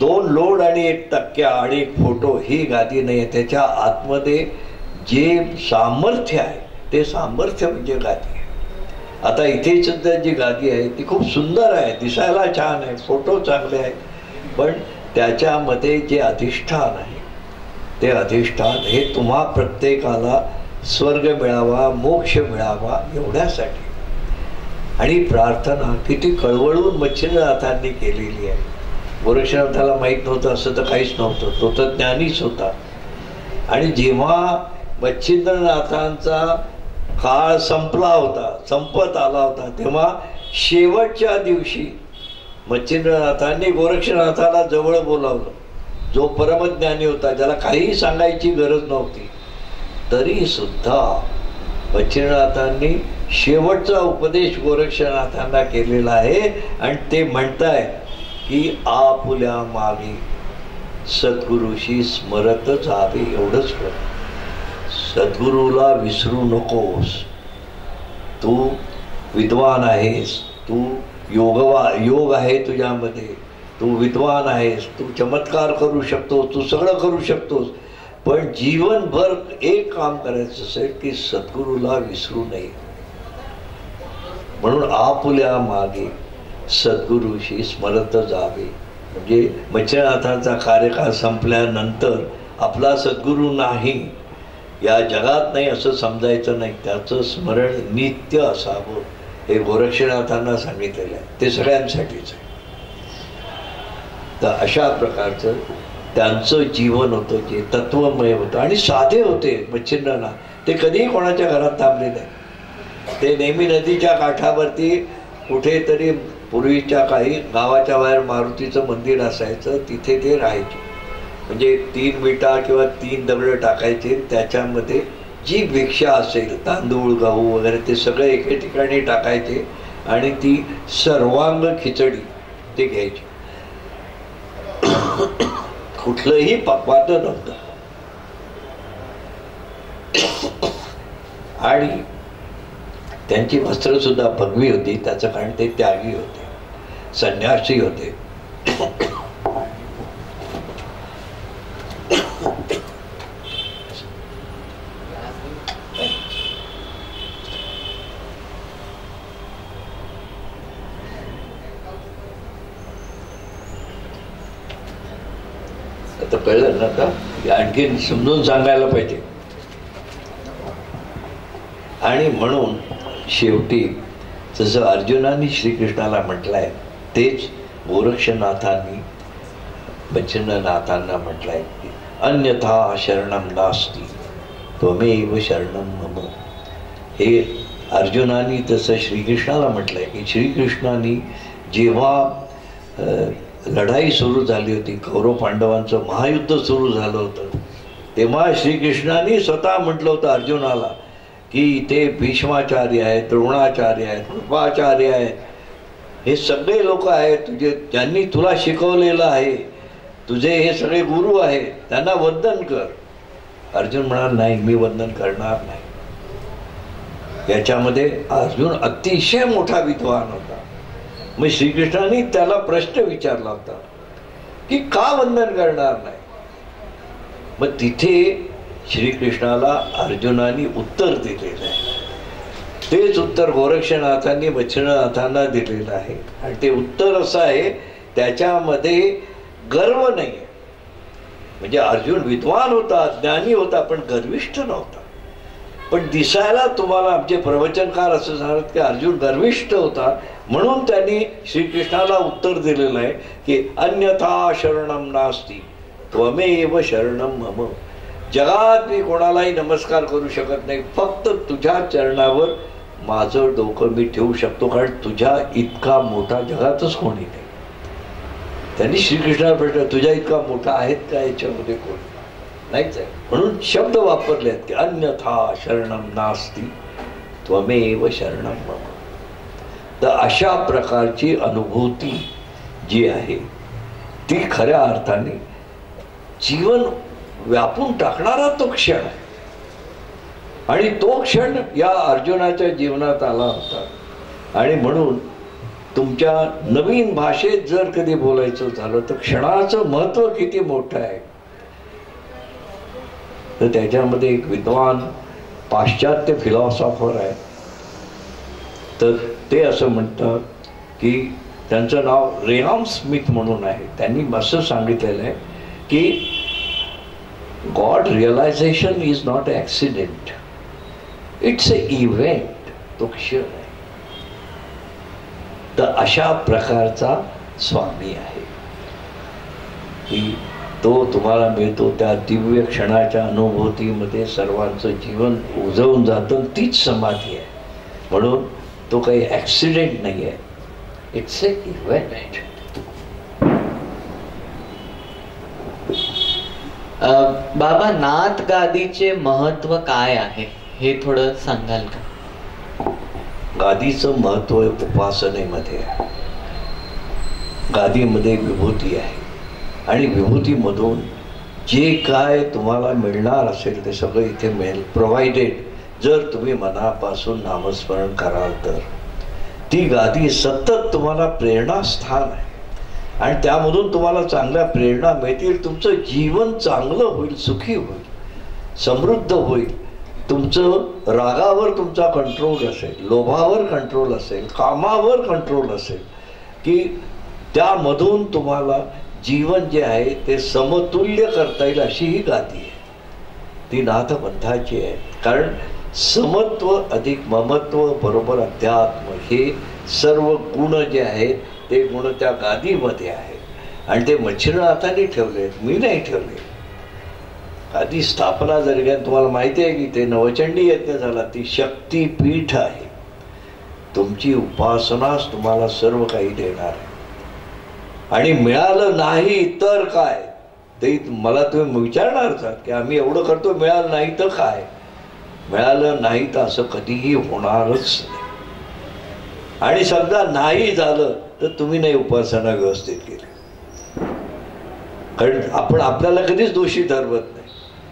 2 लोड आणि 1 टक्क्या आणि 1 फोटो ही गादी नाही आहे. त्याच्या आतमध्ये जे सामर्थ्य आहे ते सामर्थ्य म्हणजे गादी आहे. आता इथे सुद्धा जी गादी आहे ती खूप सुंदर आहे, दिसायला छान आहे, फोटो चांगले आहेत, पण त्याच्यामध्ये जे अधिष्ठान आहे ते अधिष्ठान हे तुम्हा प्रत्येकाला स्वर्ग मिळावा, मोक्ष मिळावा एवढ्यासाठी. आणि प्रार्थना किती कळवळून मच्छिंद्रनाथांनी केलेली आहे. गोरक्षनाथाला माहीत नव्हतं असं तर काहीच नव्हतं, तो तर ज्ञानीच होता. आणि जेव्हा मच्छिंद्रनाथांचा काळ संपत आला होता, तेव्हा शेवटच्या दिवशी मच्छिंद्रनाथांनी गोरक्षनाथाला जवळ बोलावलं, जो परमज्ञानी होता, ज्याला काहीही सांगायची गरज नव्हती. तरी सुद्धा मच्छिंद्रनाथांनी शेवटचा उपदेश गोरक्षनाथांना केलेला आहे. आणि ते म्हणताय की आपुल्या मागे सद्गुरूशी स्मरत जावे, एवढंच कर. सद्गुरूला विसरू नकोस. तू विद्वान आहेस, तू योग आहे तुझ्यामध्ये, तू विद्वान आहेस, तू चमत्कार करू शकतोस, तू सगळं करू शकतोस, पण जीवनभर एक काम करायचं असेल की सद्गुरूला विसरू नये. म्हणून आपुल्या मागे सद्गुरूशी स्मरत जावे. म्हणजे मच्छिंद्रनाथांचा कार्यकाळ संपल्यानंतर आपला सद्गुरू नाही, या जगात नाही असं समजायचं नाही, त्याचं स्मरण नित्य असावं हे गोरक्षनाथांना सांगितलेलं आहे. ते सगळ्यांसाठीच आहे. तर अशा प्रकारचं त्यांचं जीवन होतं जे तत्वमय होतं आणि साधे होते. मच्छिंद्रनाथ ते कधीही कोणाच्या घरात थांबले नाही. ते नेहमी नदीच्या काठावरती कुठेतरी पूर्वीच्या काही गावाच्या बाहेर मारुतीचं मंदिर असायचं, तिथे ते राहायचे. म्हणजे 3 विटा किंवा 3 दगड टाकायचे, त्याच्यामध्ये जी भिक्षा असेल तांदूळ गहू वगैरे ते सगळं एके ठिकाणी टाकायचे आणि ती सर्वांग खिचडी ते घ्यायची. कुठलंही पक्वान नव्हतं. आणि त्यांची वस्त्र सुद्धा भगवी होती, त्याचं कारण ते त्यागी होते, संन्यासी होते. आता कळलं ना? आता आणखीन समजून सांगायला पाहिजे. आणि म्हणून शेवटी जसं अर्जुनाने श्रीकृष्णाला म्हटलंय तेच गोरक्षनाथांनी बच्चननाथांना म्हटलंय की अन्यथा शरणम नास्ति त्वमेव शरणम मम. हे अर्जुनाने तसं श्रीकृष्णाला म्हटलंय की श्रीकृष्णाने जेव्हा लढाई सुरू झाली होती, कौरव पांडवांचं महायुद्ध सुरू झालं होतं, तेव्हा श्रीकृष्णाने स्वतः म्हटलं होतं अर्जुनाला की इथे भीष्माचार्य आहेत, द्रोणाचार्य आहेत, कृपाचार्य आहेत, हे सगळे लोक आहेत तुझे, ज्यांनी तुला शिकवलेलं आहे, तुझे हे सगळे गुरु आहेत, त्यांना वंदन कर. अर्जुन म्हणाला नाही, मी वंदन करणार नाही. याच्यामध्ये अर्जुन अतिशय मोठा विद्वान होता. मग श्रीकृष्णाने त्याला प्रश्न विचारला होता की का वंदन करणार नाही. मग तिथे श्रीकृष्णाला अर्जुनाने उत्तर दिलेलं आहे. तेच उत्तर गोरक्षनाथांनी बच्चननाथांना दिलेलं आहे. आणि ते उत्तर असं आहे, त्याच्यामध्ये गर्व नाही. म्हणजे अर्जुन विद्वान होता, ज्ञानी होता, पण गर्विष्ठ नव्हता. पण दिसायला तुम्हाला आमचे प्रवचनकार असं सांगतात की अर्जुन गर्विष्ठ होता, म्हणून त्यांनी श्रीकृष्णाला उत्तर दिलेलं आहे की अन्यथा शरणम नास्ति त्वमेव शरणम मम. जगात मी कोणालाही नमस्कार करू शकत नाही, फक्त तुझ्या चरणावर माझं डोकं मी ठेवू शकतो, कारण तुझ्या इतका मोठा जगातच कोणी नाही. त्यांनी श्रीकृष्णाला प्रश्न, तुझ्या इतका मोठा आहेत का याच्यामध्ये कोण नाहीच आहे. म्हणून शब्द वापरले आहेत की अन्यथा शरणम नास्ति त्वमेव शरणम मम. तर अशा प्रकारची अनुभूती जी आहे ती खऱ्या अर्थाने जीवन व्यापून टाकणारा तो क्षण आहे. आणि तो क्षण या अर्जुनाच्या जीवनात आला होता. आणि म्हणून तुमच्या नवीन भाषेत जर कधी बोलायचं झालं तर क्षणाचं महत्व किती मोठं आहे. तर त्याच्यामध्ये एक विद्वान पाश्चात्य फिलॉसॉफर आहे, तर ते असं म्हणतात की त्यांचं नाव रेहाम स्मिथ म्हणून आहे. त्यांनी असं सांगितलेलं आहे की God realization is not an accident, it's an event. तो क्षण आहे. तर अशा प्रकारचा स्वामी आहे की तो तुम्हाला मिळतो त्या दिव्य क्षणाच्या अनुभूतीमध्ये सर्वांचं जीवन उजळून जातं. तीच समाधी आहे. म्हणून तो काही ॲक्सिडेंट नाही आहे, इट्स ए इव्हेंट.
बाबा, नाथ गादीचे महत्व काय आहे हे थोडं सांगाल का?
गादीचं महत्व उपासनेमध्ये आहे. गादीमध्ये विभूती आहे आणि विभूतीमधून जे काय तुम्हाला मिळणार असेल ते सगळं इथे मिळेल, प्रोव्हाइडेड जर तुम्ही मनापासून नामस्मरण कराल तर. ती गादी सतत तुम्हाला प्रेरणास्थान आहे आणि त्यामधून तुम्हाला चांगल्या प्रेरणा मिळतील. तुमचं जीवन चांगलं होईल, सुखी होईल, समृद्ध होईल. तुमचं रागावर तुमचा कंट्रोल असेल, लोभावर कंट्रोल असेल, कामावर कंट्रोल असेल, की त्यामधून तुम्हाला जीवन जे आहे ते समतुल्य करता येईल अशी ही गादी आहे. ती नाथपंथाची आहे. कारण समत्व अधिक ममत्व बरोबर अध्यात्म हे सर्व गुण जे आहेत ते गुण त्या गादीमध्ये आहेत आणि ते मच्छिंद्रनाथांनी ठेवले, मी नाही ठेवले. गादी स्थापना जर तुम्हाला माहिती आहे की ते नवचंडी यज्ञ झाला, ती शक्तीपीठ आहे. तुमची उपासनाच तुम्हाला सर्व काही देणार आहे. आणि मिळालं नाही तर काय, ते मला तुम्ही विचारणारच की आम्ही एवढं करतो, मिळालं नाही तर काय. मिळालं नाही तर असं कधीही होणारच नाही. आणि समजा नाही झालं तर तुम्ही नाही उपासना व्यवस्थित केली. कारण आपण आपल्याला कधीच दोषी ठरवत नाही.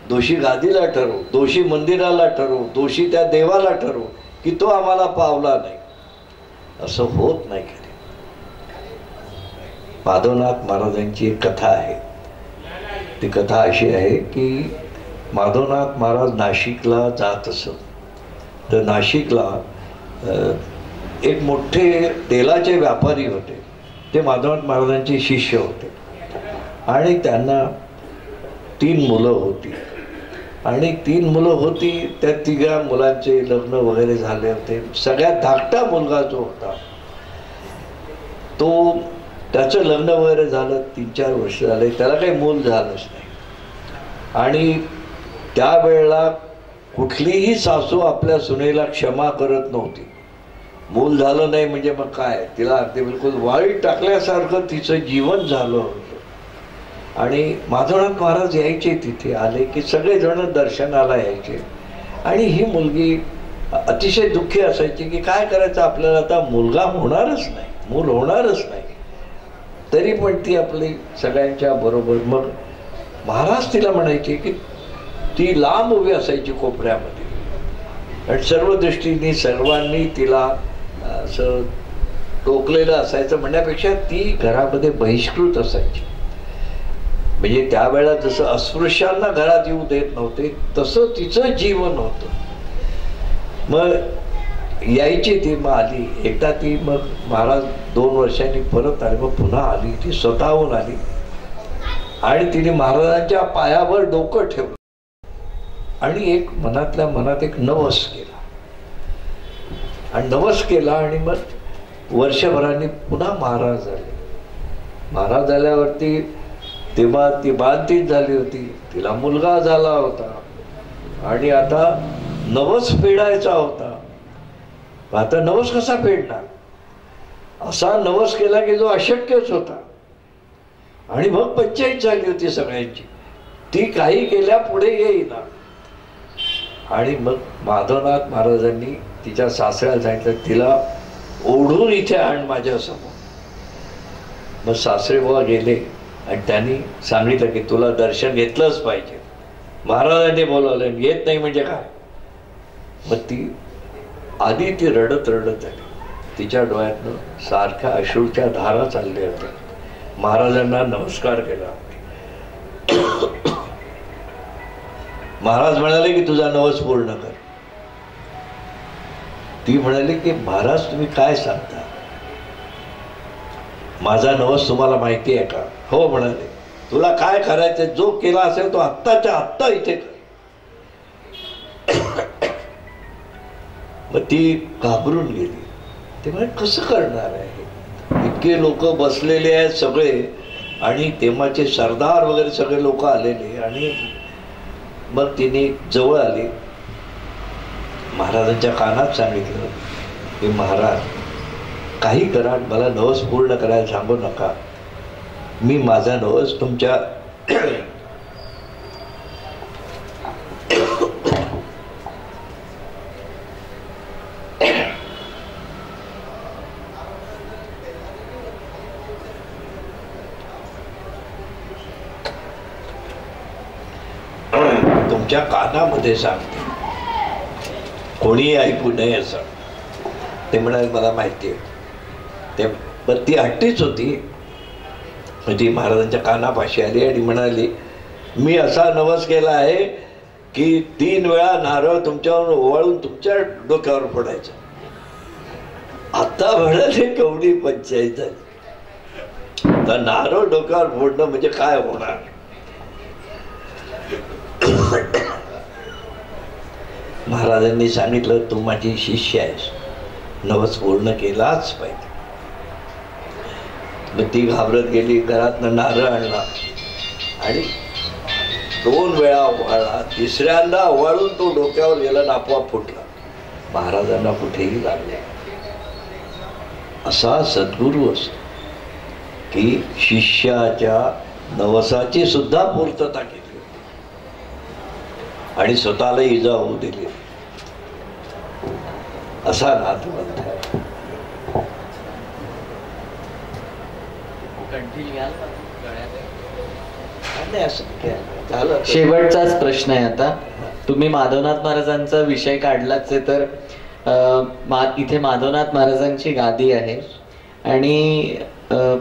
दोषी गादीला ठरवू, दोषी मंदिराला ठरवू, दोषी त्या देवाला ठरवू की तो आम्हाला पावला नाही. असं होत नाही. कधी माधवनाथ महाराजांची एक कथा आहे. ती कथा अशी आहे की माधवनाथ महाराज नाशिकला जात असत. तर नाशिकला एक मोठे तेलाचे व्यापारी होते. ते माधवनाथ महाराजांचे शिष्य होते आणि त्यांना 3 मुलं होती. आणि 3 मुलं होती, त्या 3 मुलांचे लग्न वगैरे झाले होते. सगळ्यात धाकटा मुलगा जो होता तो, त्याचं लग्न वगैरे झालं, 3-4 वर्ष झाले, त्याला काही मूल झालंच नाही. आणि त्यावेळेला कुठलीही सासू आपल्या सुनेला क्षमा करत नव्हती. मूल झालं नाही म्हणजे मग काय, तिला ते बिलकुल वाळीत टाकल्यासारखं तिचं जीवन झालं होतं. आणि माधवनाथ महाराज यायचे, तिथे आले की सगळेजण दर्शनाला यायचे. आणि ही मुलगी अतिशय दुःखी असायची की काय करायचं, आपल्याला आता मुलगा होणारच नाही, मूल होणारच नाही. तरी पण ती आपली सगळ्यांच्या बरोबर. मग महाराज तिला म्हणायचे की ती लांब उभी असायची कोपऱ्यामध्ये आणि सर्व दृष्टीने सर्वांनी तिला असं टोकलेलं असायचं. म्हणण्यापेक्षा ती घरामध्ये बहिष्कृत असायची. म्हणजे त्यावेळेला जसं अस्पृश्यांना घरात येऊ देत नव्हते तसं तिचं जीवन होतं. मग यायची ती, मग आली एकदा ती, मग महाराज 2 वर्षांनी परत आले. मग पुन्हा आली, ती स्वतःहून आली आणि तिने महाराजांच्या पायावर डोकं ठेवलं आणि एक मनातल्या मनात एक नवस केला. आणि नवस केला आणि मग वर्षभराने पुन्हा महाराज झाले. महाराज झाल्यावरती तेव्हा ती बांधीत झाली होती, तिला मुलगा झाला होता आणि आता नवस फेडायचा होता. आता नवस कसा फेडणार, असा नवस केला की जो अशक्यच होता. आणि मग पंचायत झाली होती सगळ्यांची, ती काही केल्या पुढे येईना. आणि मग माधवनाथ महाराजांनी तिच्या सासऱ्याला सांगितलं, तिला ओढून इथे आण माझ्यासमोर. मग सासरे बुवा गेले आणि त्यांनी सांगितलं की तुला दर्शन घेतलंच पाहिजे. महाराजांनी बोलावलं, येत नाही म्हणजे काय. मग ती आधी ती रडत रडत आली. तिच्या डोळ्यातनं सारख्या अश्रूच्या धारा चालल्या होत्या. महाराजांना नमस्कार केला. महाराज म्हणाले की तुझा नवस पूर्ण कर. ती म्हणाली की महाराज तुम्ही काय सांगता, माझा नवस तुम्हाला माहिती आहे का. हो म्हणाले, तुला काय करायचं, जो केला असेल तो आत्ताच्या आत्ता इथे कर. मग ती घाबरून गेली. ते म्हणे कसं करणार आहे, इतके लोक बसलेले आहेत सगळे आणि तेव्हाचे सरदार वगैरे सगळे लोक आलेले. आणि मग तिने जवळ आली, महाराजांच्या कानात सांगितलं की महाराज काही करा, मला नवस पूर्ण करायला सांगू नका. मी माझा नवस तुमच्या तुमच्या कानामध्ये सांगते, कोणी ऐकू नये असं. ते म्हणाले मला माहिती आहे. ते पण ती हट्टीच होती. ती महाराजांच्या कानापाशी आली आणि म्हणाली, मी असा नवस केला आहे की 3 वेळा नारळ तुमच्यावर ओवाळून तुमच्या डोक्यावर फोडायचं. आता म्हणाले केवढी पंचायत झाली. तर नारळ डोक्यावर फोडणं म्हणजे काय होणार. महाराजांनी सांगितलं, तू माझी शिष्य आहेस, नवस पूर्ण केलाच पाहिजे. मग ती घाबरत गेली, घरातनं नारळ आणला आणि 2 वेळा ओवाळला. 3ऱ्यांदा ओवाळून तो डोक्यावर गेला, आपोआप फुटला. महाराजांना कुठेही लागले. असा सद्गुरू असतो की शिष्याच्या नवसाची सुद्धा पूर्तता केली आणि स्वतःला इजा होऊ दिली, असा नाथपंथ आहे.
शेवटचाच प्रश्न आहे आता. तुम्ही माधवनाथ महाराजांचा विषय काढलाच आहे, तर इथे माधवनाथ महाराजांची गादी आहे आणि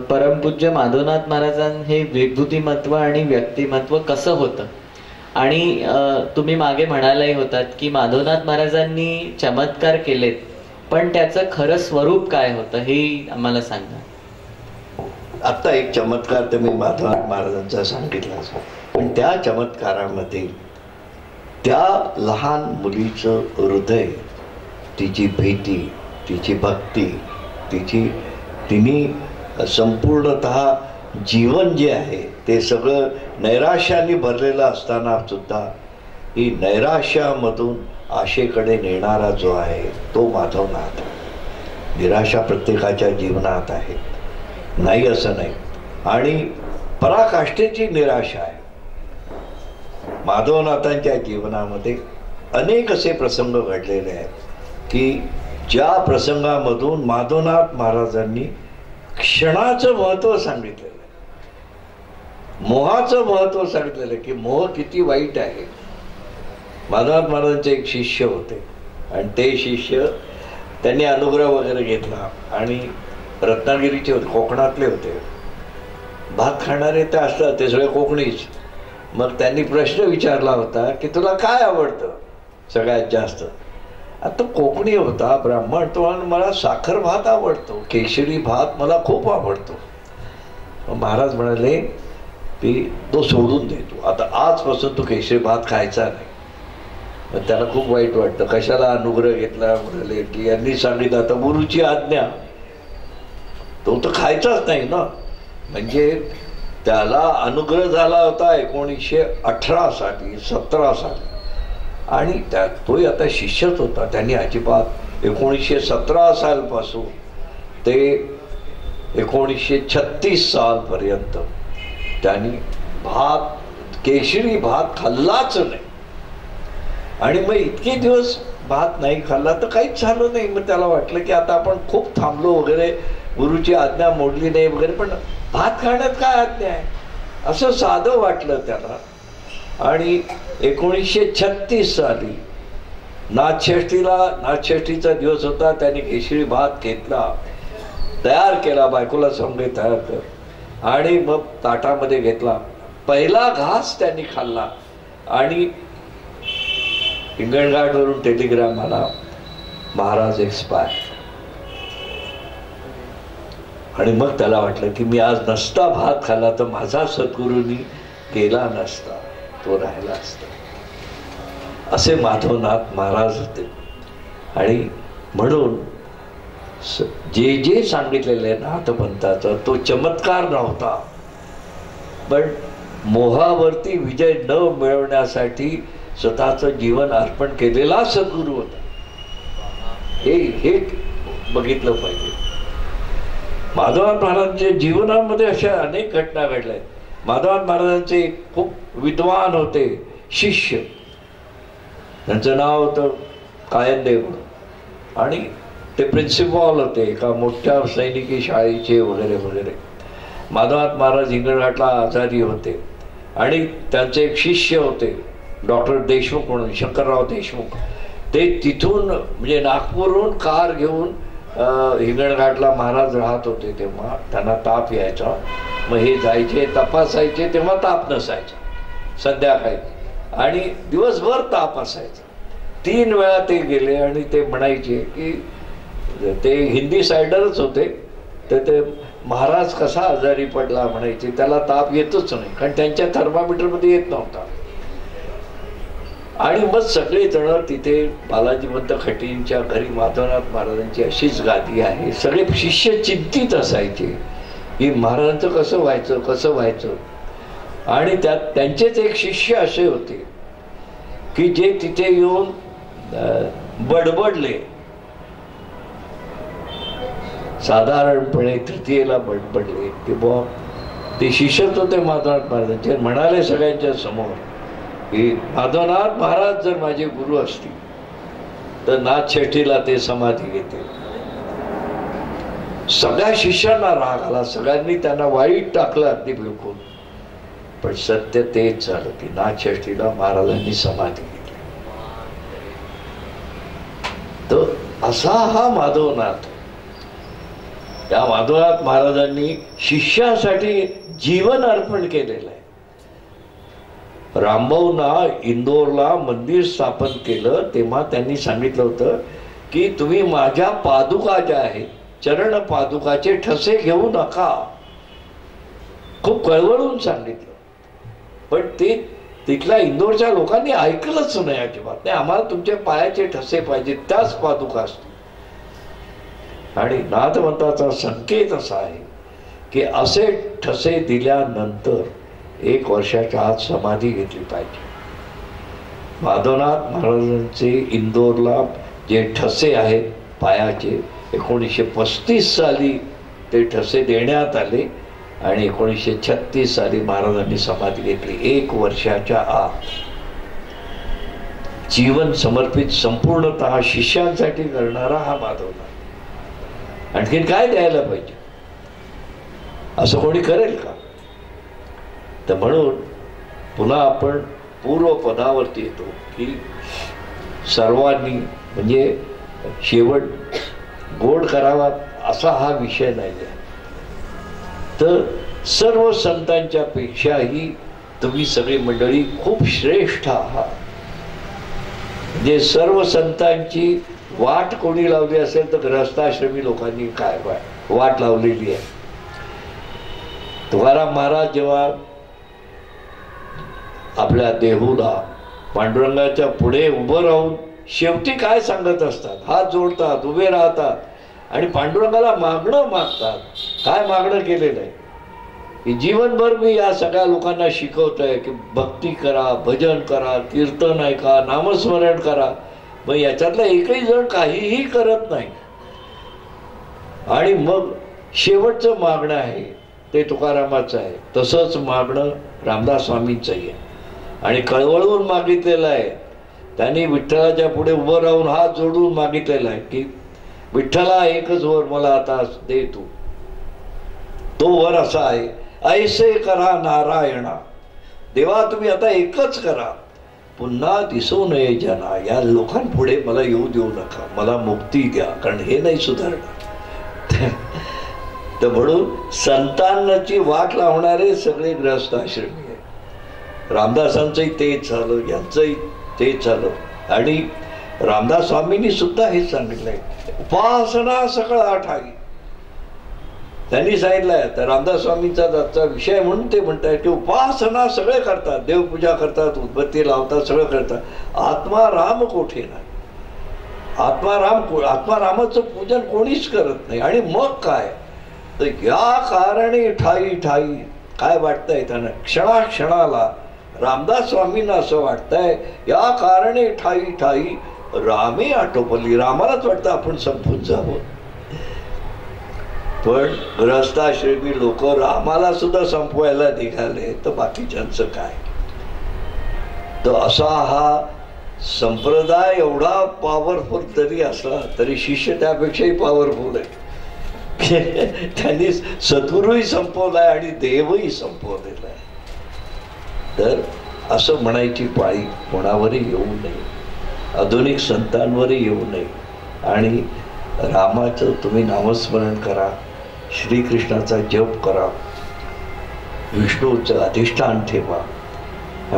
परमपूज्य माधवनाथ महाराजां हे विभूतिमत्व आणि व्यक्तिमत्व कसं होतं, आणि तुम्ही मागे म्हणालाही होतात की माधवनाथ महाराजांनी चमत्कार केलेत, पण त्याचं खरं स्वरूप काय होतं हे आम्हाला सांगा.
आता एक चमत्कार तर मी माधवनाथ महाराजांचा सांगितलाच, पण त्या चमत्कारामध्ये त्या लहान मुलीचं हृदय, तिची भीती, तिची भक्ती, तिने संपूर्णतः जीवन जे आहे ते सगळं नैराश्याने भरलेलं असताना सुद्धा ही नैराश्यामधून आशेकडे नेणारा जो आहे तो माधवनाथ. निराशा प्रत्येकाच्या जीवनात आहे, नाही असं नाही, आणि पराकाष्ठेची निराशा आहे. माधवनाथांच्या जीवनामध्ये अनेक असे प्रसंग घडलेले आहेत की ज्या प्रसंगामधून माधवनाथ महाराजांनी क्षणाचं महत्व सांगितलेलं आहे, मोहाचं महत्व सांगितलेलं आहे की मोह किती वाईट आहे. माधवनाथ महाराजांचे एक शिष्य होते आणि ते शिष्य त्यांनी अनुग्रह वगैरे घेतला आणि रत्नागिरीचे होते, कोकणातले होते, भात खाणारे ते असतात, ते सगळे कोकणीच. मग त्यांनी प्रश्न विचारला होता की तुला काय आवडतं सगळ्यात जास्त. आता कोकणी होता, ब्राह्मण, तो मला साखर भात आवडतो, केशरी भात मला खूप आवडतो. महाराज म्हणाले की तो सोडून देतो, आता आजपासून तो केशरी भात खायचा नाही. मग त्याला खूप वाईट वाटतं, कशाला अनुग्रह घेतला. म्हणाले की यांनी सांगितलं आता गुरुची आज्ञा, तो तर खायचाच नाही ना. म्हणजे त्याला अनुग्रह झाला होता 1918 साली 17 साली, आणि त्यात तोही आता शिष्यच होता. त्यांनी अजिबात 1917 सालपासून ते 1936 सालपर्यंत त्यांनी केशरी भात खाल्लाच नाही. आणि मग इतके दिवस भात नाही खाल्ला तर काहीच झालं नाही. मग त्याला वाटलं की आता आपण खूप थांबलो वगैरे, गुरुची आज्ञा मोडली नाही वगैरे, पण भात खाण्यात काय आज्ञा आहे असं साधं वाटलं त्याला. आणि 1936 साली नाथषष्ठीचा दिवस होता, त्याने केशरी भात घेतला, तयार केला, बायकोला सांगे तयार कर, आणि मग ताटामध्ये घेतला. पहिला घास त्यांनी खाल्ला आणि हिंगणघाटवरून टेलिग्राम आला, महाराज एक्सपायर. आणि मग त्याला वाटलं की मी आज नसता भात खाल्ला तर माझा सद्गुरूंनी केला नसता, तो राहिला असता. असे माधवनाथ महाराज होते. आणि म्हणून जे जे सांगितलेले नाथपंथाचा तो चमत्कार नव्हता, पण मोहावरती विजय न मिळवण्यासाठी स्वतःचं जीवन अर्पण केलेला सद्गुरू होता. हे बघितलं पाहिजे. माधवनाथ महाराजांच्या जीवनामध्ये अशा अनेक घटना घडल्या. माधवनाथ महाराजांचे खूप विद्वान होते शिष्य, त्यांचं नाव होतं कायनदेव, आणि ते प्रिन्सिपॉल होते एका मोठ्या सैनिकी शाळेचे वगैरे वगैरे. माधवनाथ महाराज हिंगणघाटला आजारी होते आणि त्यांचे एक शिष्य होते डॉक्टर देशमुख म्हणून, शंकरराव देशमुख. ते तिथून म्हणजे नागपूरहून कार घेऊन हिंगणघाटला महाराज राहत होते. तेव्हा त्यांना ताप यायचा, मग हे जायचे तपासायचे, तेव्हा ताप नसायचा संध्याकाळी, आणि दिवसभर ताप असायचा. 3 वेळा ते गेले आणि ते म्हणायचे की ते हिंदी सायडरच होते, तर ते महाराज कसा आजारी पडला म्हणायचे, त्याला ताप येतच नाही, कारण त्यांच्या थर्मामीटरमध्ये येत नव्हता. आणि मग सगळे जण तिथे बालाजीवंत खटींच्या घरी माधवनाथ महाराजांची अशीच गादी आहे. सगळे शिष्य चिंतित असायचे की महाराजांचं कसं व्हायचं. आणि त्यात त्यांचेच एक शिष्य असे होते की जे तिथे येऊन बडबडले साधारणपणे तृतीयेला पडले की बुवा ते शिष्यच होते माधवनाथ महाराजांचे. म्हणाले सगळ्यांच्या समोर की माधवनाथ महाराज जर माझे गुरु असतील तर नाथषष्ठीला ते समाधी घेतील. सगळ्या शिष्यांना राग आला, सगळ्यांनी त्यांना वाईट टाकलं अगदी बिलकुल. पण सत्य तेच झालं की नाथषष्ठीला महाराजांनी समाधी घेतली. तर असा हा माधवनाथ, या माधवनाथ महाराजांनी शिष्यासाठी जीवन अर्पण केलेलं आहे. रामभाऊंना इंदोरला मंदिर स्थापन केलं तेव्हा त्यांनी सांगितलं होतं की तुम्ही माझ्या पादुका ज्या आहेत, चरण पादुकाचे ठसे घेऊ नका. खूप कळवळून सांगितलं. पण ते तिथल्या इंदोरच्या लोकांनी ऐकलंच नाही अजिबात. नाही, आम्हाला तुमचे पायाचे ठसे पाहिजे, त्याच पादुका असतील. आणि नाथपंथाचा संकेत असा आहे की असे ठसे दिल्यानंतर 1 वर्षाच्या आत समाधी घेतली पाहिजे. माधवनाथ महाराजांचे इंदोरला जे ठसे आहेत पायाचे 1935 साली ते ठसे देण्यात आले आणि 1936 साली महाराजांनी समाधी घेतली. 1 वर्षाच्या आत जीवन समर्पित संपूर्णतः शिष्यांसाठी करणारा हा माधवनाथ. आणखीन काय द्यायला पाहिजे? असं कोणी करेल का? तर म्हणून पुन्हा आपण पूर्वपदावरती येतो की सर्वांनी म्हणजे शेवट गोड करावा असा हा विषय नाही आहे. तर सर्व संतांच्या पेक्षाही तुम्ही सगळी मंडळी खूप श्रेष्ठ आहात. म्हणजे सर्व संतांची वाट कोणी लावली असेल तर ग्रहस्थाश्रमी लोकांनी काय वाट लावलेली आहे. तुकाराम महाराज जेव्हा आपल्या देहूला पांडुरंगाच्या पुढे उभं राहून शेवटी काय सांगत असतात? हात जोडतात, उभे राहतात आणि पांडुरंगाला मागणं मागतात. काय मागणं केलेलं आहे की जीवनभर मी या सगळ्या लोकांना शिकवतोय की भक्ती करा, भजन करा, कीर्तन ऐका, नामस्मरण करा. मग याच्यातला एकही जण काहीही करत नाही. आणि मग शेवटचं मागणं आहे ते तुकारामाचं आहे. तसंच मागणं रामदास स्वामींचंही आहे आणि कळवळून मागितलेलं आहे. त्यांनी विठ्ठलाच्या पुढे उभं राहून हात जोडून मागितलेला आहे की विठ्ठला एकच वर मला आता दे तू. तो वर असा आहे, ऐसे करा नारायणा. देवा तुम्ही आता एकच करा, पुन्हा दिसू नये जना. या लोकांपुढे मला येऊ देऊ नका, मला मुक्ती द्या, कारण हे नाही सुधारणार. तर म्हणून संतांची वाट लावणारे सगळे ग्रहस्थाश्रमी आहे. रामदासांचंही तेच झालं, यांचंही तेच झालं. आणि रामदास स्वामींनी सुद्धा हेच सांगितलंय, उपासना सकळ ठाई. त्यांनी सांगितलंय. तर रामदास स्वामींचा आजचा विषय म्हणून ते म्हणतात की उपासना सगळे करतात, देवपूजा करतात, उदबत्ती लावतात, सगळं करतात. आत्माराम कोठे नाही. आत्मारामाचं पूजन कोणीच करत नाही. आणि मग काय तर या कारणे ठाई ठाई काय वाटतंय त्यांना क्षणाक्षणाला रामदास स्वामींना असं वाटतंय या कारणे ठाई ठाई रामे आटोपली. रामालाच वाटतं आपण संपून जावं. पण ग्रहस्थाश्रमी लोक रामाला सुद्धा संपवायला निघाले तर बाकीच्यांचं काय. तर असा हा संप्रदाय एवढा पॉवरफुल जरी असला तरी शिष्य त्यापेक्षाही पॉवरफुल आहे. त्यांनी सद्गुरूही संपवलाय आणि देवही संपवलेला आहे. तर असं म्हणायची पाळी कोणावरही येऊ नये, आधुनिक संतांवरही येऊ नये. आणि रामाचं तुम्ही नामस्मरण करा, श्रीकृष्णाचा जप करा, विष्णूचं अधिष्ठान ठेवा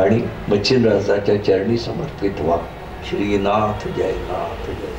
आणि मच्छिंद्रराजाच्या चरणी समर्पित व्हा. श्रीनाथ जय नाथ जय.